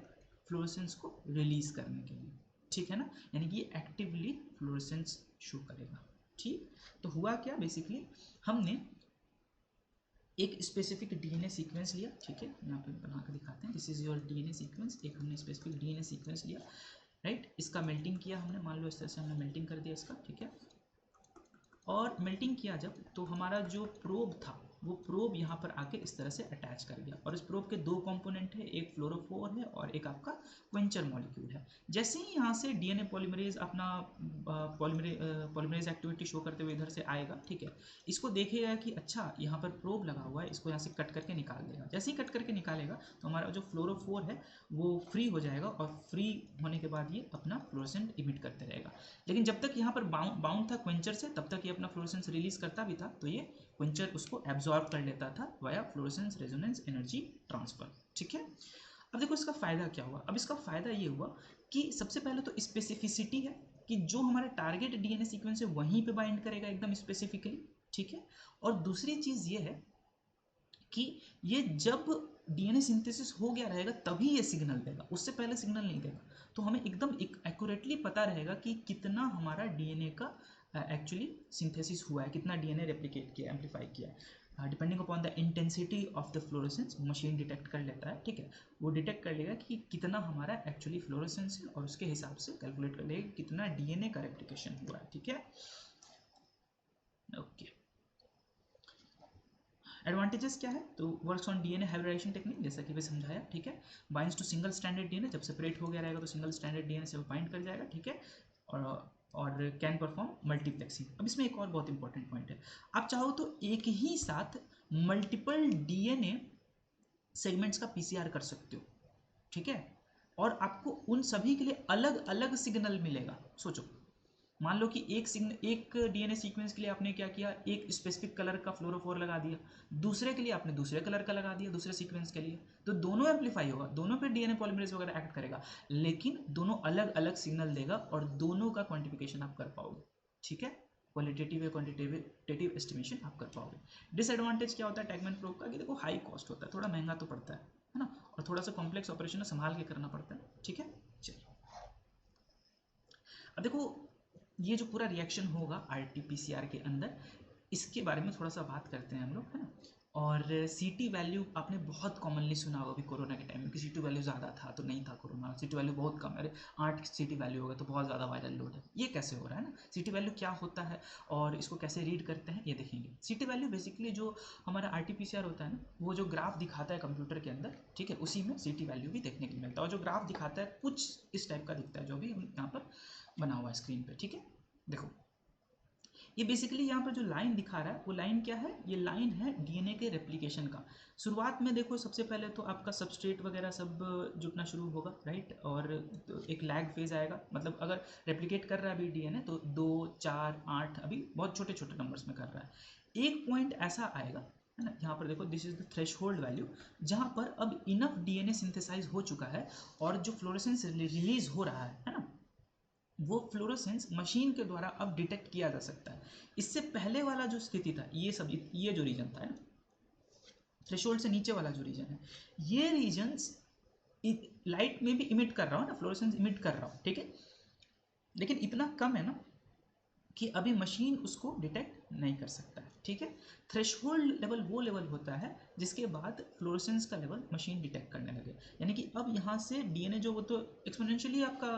फ्लोरोसेंस को रिलीज करने के लिए, ठीक है ना, यानी कि ये एक्टिवली फ्लोरोसेंस शो करेगा, ठीक। तो हुआ क्या, बेसिकली हमने एक स्पेसिफिक डीएनए सीक्वेंस लिया, ठीक है, यहाँ पे बना कर दिखाते हैं, this is your DNA sequence, एक हमने स्पेसिफिक डीएनए सीक्वेंस लिया, राइट। इसका मेल्टिंग किया हमने, मान लो इस तरह से हमने मेल्टिंग कर दिया इसका, ठीक है। और मेल्टिंग किया जब, तो हमारा जो प्रोब था वो प्रोब यहाँ पर आके इस तरह से अटैच कर गया, और इस प्रोब के दो कंपोनेंट है, एक फ्लोरोफोर है और एक आपका क्वेंचर मॉलिक्यूल है। जैसे ही यहाँ से डीएनए पॉलीमरेज अपना पॉलीमरेज एक्टिविटी शो करते हुए इधर से आएगा, ठीक है, इसको देखेगा कि अच्छा यहाँ पर प्रोब लगा हुआ है, इसको यहाँ से कट करके निकाल देगा। जैसे ही कट करके निकालेगा तो हमारा जो फ्लोरोफोर है वो फ्री हो जाएगा, और फ्री होने के बाद ये अपना फ्लोरोसेंट इमिट करते रहेगा। लेकिन जब तक यहाँ पर बाउंड था क्वेंचर से, तब तक ये अपना फ्लोरोसेंस रिलीज करता भी था, तो ये क्वेंचर उसको एब्जॉर्ब कर लेता था via fluorescence resonance energy transfer, ठीक है। अब देखो इसका फायदा क्या हुआ, अब इसका फायदा ये हुआ कि सबसे पहले तो स्पेसिफिसिटी है कि जो हमारा टारगेट डीएनए सीक्वेंस है वहीं पे बाइंड करेगा एकदम स्पेसिफिकली, ठीक है। और दूसरी चीज ये है कि ये जब डीएनए सिंथेसिस हो गया रहेगा तभी ये सिग्नल देगा, उससे पहले सिग्नल नहीं देगा। तो हमें एकदम एक्यूरेटली पता रहेगा कि कितना हमारा डीएनए का एक्चुअली सिंथेसिस हुआ है, कितना डीएनए रेप्लिकेट किया, एम्पलीफाई किया है। Depending upon the intensity of the fluorescence machine detect कर लेता है, ठीक है, वो डिटेक्ट कर लेगा कि कितना हमारा एक्चुअली फ्लोरोसेंस है, और उसके हिसाब से कैलकुलेट कर लेगा कितना डीएनए का रेप्लिकेशन हुआ है, ठीक है, ओके। एडवांटेजेस क्या है, तो works on DNA hybridisation technique, जैसा कि भी समझाया, ठीक है। Binds to single standard DNA, जब सेपरेट हो गया रहेगा तो सिंगल स्टैंडर्ड डीएनए से वो बाइंड कर जाएगा, ठीक है। और कैन परफॉर्म मल्टीप्लेक्सिंग। अब इसमें एक और बहुत इंपॉर्टेंट पॉइंट है, आप चाहो तो एक ही साथ मल्टीपल डीएनए सेगमेंट्स का पीसीआर कर सकते हो, ठीक है, और आपको उन सभी के लिए अलग अलग सिग्नल मिलेगा। सोचो, मान लो कि एक डीएनए सीक्वेंस के लिए आपने क्या किया, एक स्पेसिफिक कलर का फ्लोरोफोर लगा दिया, दूसरे के लिए आपने दूसरे कलर का लगा दिया, दूसरे सीक्वेंस के लिए, तो दोनों एम्पलीफाई होगा, दोनों पे डीएनए पॉलीमरेज वगैरह एक्ट करेगा, लेकिन दोनों अलग अलग सिग्नल देगा और दोनों का क्वांटिफिकेशन आप कर पाओगे, ठीक है, क्वालिटेटिव या क्वांटिटेटिव एस्टिमेशन आप कर पाओगे। डिसएडवांटेज क्या होता है टैगमैन प्रोब का, कि देखो हाई कॉस्ट होता है, थोड़ा महंगा तो पड़ता है ना, और थोड़ा सा कॉम्प्लेक्स ऑपरेशन संभाल के करना पड़ता है, ठीक है। चलिए अब देखो ये जो पूरा रिएक्शन होगा आरटीपीसीआर के अंदर, इसके बारे में थोड़ा सा बात करते हैं हम लोग, है ना। और सीटी वैल्यू आपने बहुत कॉमनली सुना होगा अभी कोरोना के टाइम में कि सीटी वैल्यू ज़्यादा था तो नहीं था कोरोना, सीटी वैल्यू बहुत कम, अरे 8 सीटी वैल्यू होगा तो बहुत ज़्यादा वायरल लोड है, ये कैसे हो रहा है ना। सीटी वैल्यू क्या होता है और इसको कैसे रीड करते हैं ये देखेंगे। सीटी वैल्यू बेसिकली जो हमारा आरटीपीसीआर होता है ना, वो जो ग्राफ दिखाता है कंप्यूटर के अंदर, ठीक है, उसी में सीटी वैल्यू भी देखने को मिलता है, और जो ग्राफ दिखाता है कुछ इस टाइप का दिखता है जो भी यहाँ पर बना हुआ है स्क्रीन पर, ठीक है। देखो ये बेसिकली यहाँ पर जो लाइन दिखा रहा है वो लाइन क्या है, ये लाइन है डीएनए के रेप्लिकेशन का। शुरुआत में देखो सबसे पहले तो आपका सबस्ट्रेट वगैरह सब जुटना शुरू होगा, राइट, और तो एक लैग फेज आएगा, मतलब अगर रेप्लिकेट कर रहा है अभी डीएनए तो 2 4 8 अभी बहुत छोटे छोटे नंबर्स में कर रहा है। एक पॉइंट ऐसा आएगा, है ना, यहाँ पर देखो this is the threshold value, जहाँ पर अब इनफ डीएनए सिंथेसाइज हो चुका है और जो फ्लोरोसेंस रिलीज हो रहा है ना, वो फ्लोरोसेंस मशीन के द्वारा अब डिटेक्ट किया जा सकता है। इससे पहले वाला जो स्थिति था, ये जो रीजन था ना, थ्रेशोल्ड से नीचे वाला जो रीजन है, ये रीजन्स लाइट में भी इमिट कर रहा हूँ ना, फ्लोरोसेंस इमिट कर रहा हूँ, ठीक है, लेकिन इतना कम है ना कि अभी मशीन उसको डिटेक्ट नहीं कर सकता है, ठीक है। थ्रेशहोल्ड लेवल वो लेवल होता है जिसके बाद फ्लोरोसेंस का लेवल मशीन डिटेक्ट करने लगे, यानी कि अब यहाँ से डीएनए जो वो तो एक्सपोनेंशियली आपका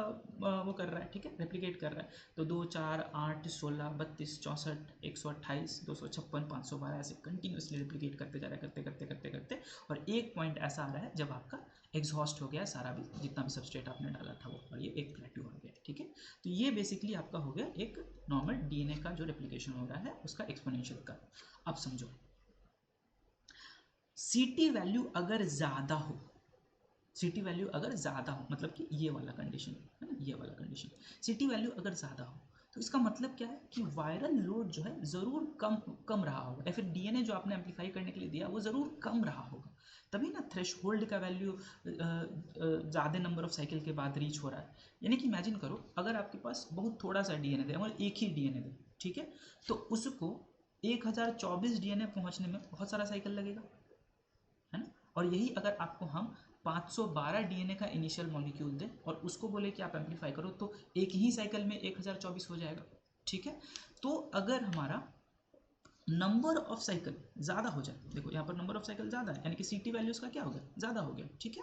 वो कर रहा है, ठीक है, रेप्लिकेट कर रहा है, तो 2 4 8 16 32 64 128 256 512 ऐसे कंटिन्यूसली रेप्लिकेट करते जा रहा है, करते करते करते करते, और एक पॉइंट ऐसा आ रहा है जब आपका एग्जॉस्ट हो गया सारा भी, जितना भी सबस्ट्रेट आपने डाला था वो, और ये एक प्लेट्यू हो गया, ठीक है। तो ये बेसिकली आपका हो गया एक नॉर्मल डीएनए का जो रेप्लिकेशन हो रहा है उसका एक्सपोनेंशियल कर्व। अब समझो सीटी वैल्यू अगर ज़्यादा हो, सीटी वैल्यू अगर ज़्यादा हो मतलब कि ये वाला कंडीशन है ना, ये वाला कंडीशन, सीटी वैल्यू अगर ज़्यादा हो तो इसका मतलब क्या है कि वायरल लोड जो है ज़रूर कम कम रहा होगा, या फिर डीएनए जो आपने एम्पलीफाई करने के लिए दिया वो ज़रूर कम रहा होगा, तभी ना थ्रेशहोल्ड का वैल्यू ज़्यादा नंबर ऑफ साइकिल के बाद रीच हो रहा है। यानी कि इमेजिन करो, अगर आपके पास बहुत थोड़ा सा डीएनए दे, मतलब एक ही डीएनए दे, ठीक है, तो उसको 1024 डीएनए पहुंचने में बहुत सारा साइकिल लगेगा, है ना। और यही अगर आपको हम 512 डीएनए का इनिशियल मॉलिक्यूल दें और उसको बोले कि आप एम्पलीफाई करो, तो एक ही साइकिल में 1024 हो जाएगा, ठीक है। तो अगर हमारा नंबर ऑफ साइकिल ज़्यादा हो जाए, देखो यहाँ पर नंबर ऑफ साइकिल ज़्यादा है, यानी कि सी टी वैल्यूज़ का क्या हो गया, ज़्यादा हो गया, ठीक है।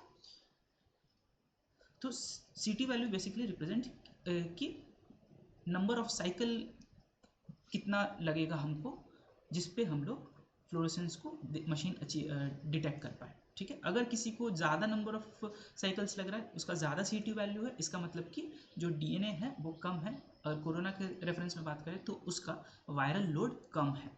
तो C T value basically represent कि नंबर ऑफ साइकिल कितना लगेगा हमको, जिस पे हम लोग फ्लोरेसेंस को मशीन डिटेक्ट कर पाए, ठीक है। अगर किसी को ज़्यादा नंबर ऑफ साइकिल्स लग रहा है, उसका ज़्यादा सी टी वैल्यू है, इसका मतलब कि जो डीएनए है वो कम है। अगर कोरोना के रेफरेंस में बात करें तो उसका वायरल लोड कम है।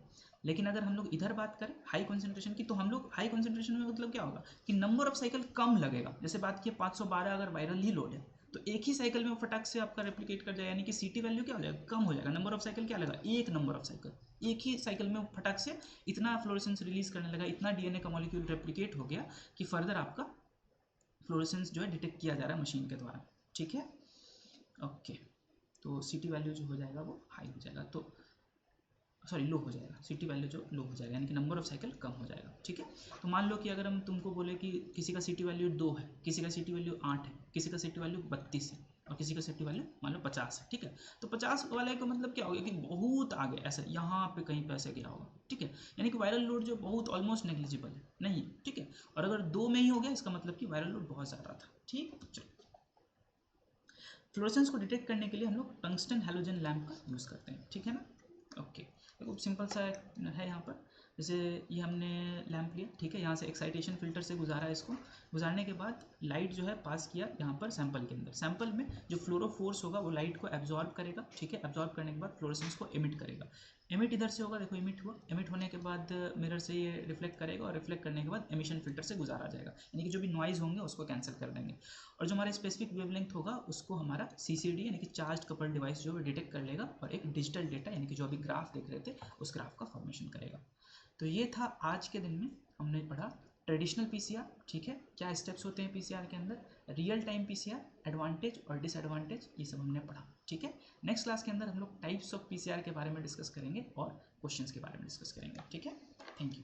लेकिन अगर हम लोग इधर बात करें हाई कॉन्सेंट्रेशन की, तो हम लोग हाई कॉन्सेंट्रेशन में मतलब क्या होगा कि नंबर ऑफ साइकिल कम लगेगा। जैसे बात की 512 अगर वायरल ही लोड है, तो एक ही साइकिल में वो फटाक से आपका रेप्लिकेट कर जाएगा, यानी कि सीटी वैल्यू क्या हो जाएगा, कम हो जाएगा। नंबर ऑफ साइकिल क्या लगा, एक नंबर ऑफ साइकिल, एक ही साइकिल में फटाक से इतना फ्लोरेसेंस रिलीज करने लगा, इतना डीएनए का मॉलिक्यूल रेप्लिकेट हो गया कि फर्दर आपका फ्लोरेसेंस जो है डिटेक्ट किया जा रहा है मशीन के द्वारा, ठीक है। ओके, तो सीटी वैल्यू जो हो जाएगा वो हाई हो जाएगा, तो सॉरी लो हो जाएगा, सीटी वैल्यू जो लो हो जाएगा, यानी कि नंबर ऑफ साइकिल कम हो जाएगा, ठीक है। तो मान लो कि अगर हम तुमको बोले कि किसी का सीटी वैल्यू 2 है, किसी का सीटी वैल्यू 8 है, किसी का सीटी वैल्यू 32 है, और किसी का सीटी वैल्यू मान लो 50 है, ठीक है। तो 50 वाले का मतलब क्या हो गया कि बहुत आगे ऐसे यहाँ पे कहीं पे ऐसे गया होगा, ठीक है। यानी कि वायरल लोड जो बहुत ऑलमोस्ट नेग्लिजिबल है, नहीं है, ठीक है। और अगर 2 में ही हो गया, इसका मतलब कि वायरल लोड बहुत ज़्यादा था, ठीक। चलो, फ्लोरेसेंस को डिटेक्ट करने के लिए हम लोग टंगस्टन हैलोजन लैम्प का यूज़ करते हैं, ठीक है ना। ओके, देखो सिंपल सा है यहाँ पर। जैसे ये हमने लैंप लिया, ठीक है, यहाँ से एक्साइटेशन फिल्टर से गुजारा, इसको गुजारने के बाद लाइट जो है पास किया यहाँ पर सैंपल के अंदर। सैंपल में जो फ्लोरोफोर्स होगा वो लाइट को एब्जॉर्ब करेगा, ठीक है। एब्जॉर्ब करने के बाद फ्लोरेसेंस को एमिट करेगा। एमिट इधर से होगा, देखो एमिट हुआ, एमिट होने के बाद मिरर से ये रिफ्लेक्ट करेगा, और रिफ्लेक्ट करने के बाद एमिशन फिल्टर से गुजारा जाएगा, यानी कि जो भी नॉइज होंगे उसको कैंसिल कर देंगे। और जो हमारा स्पेसिफिक वेवलेंथ होगा उसको हमारा सीसीडी यानी कि चार्ज कपल डिवाइस जो है डिटेक्ट कर लेगा, और एक डिजिटल डेटा यानी कि जो अभी ग्राफ देख रहे थे उस ग्राफ का फॉर्मेशन करेगा। तो ये था आज के दिन में हमने पढ़ा ट्रेडिशनल पीसीआर, ठीक है, क्या स्टेप्स होते हैं पीसीआर के अंदर, रियल टाइम पीसीआर, एडवांटेज और डिसएडवांटेज, ये सब हमने पढ़ा, ठीक है। नेक्स्ट क्लास के अंदर हम लोग टाइप्स ऑफ पीसीआर के बारे में डिस्कस करेंगे और क्वेश्चंस के बारे में डिस्कस करेंगे, ठीक है। Thank you.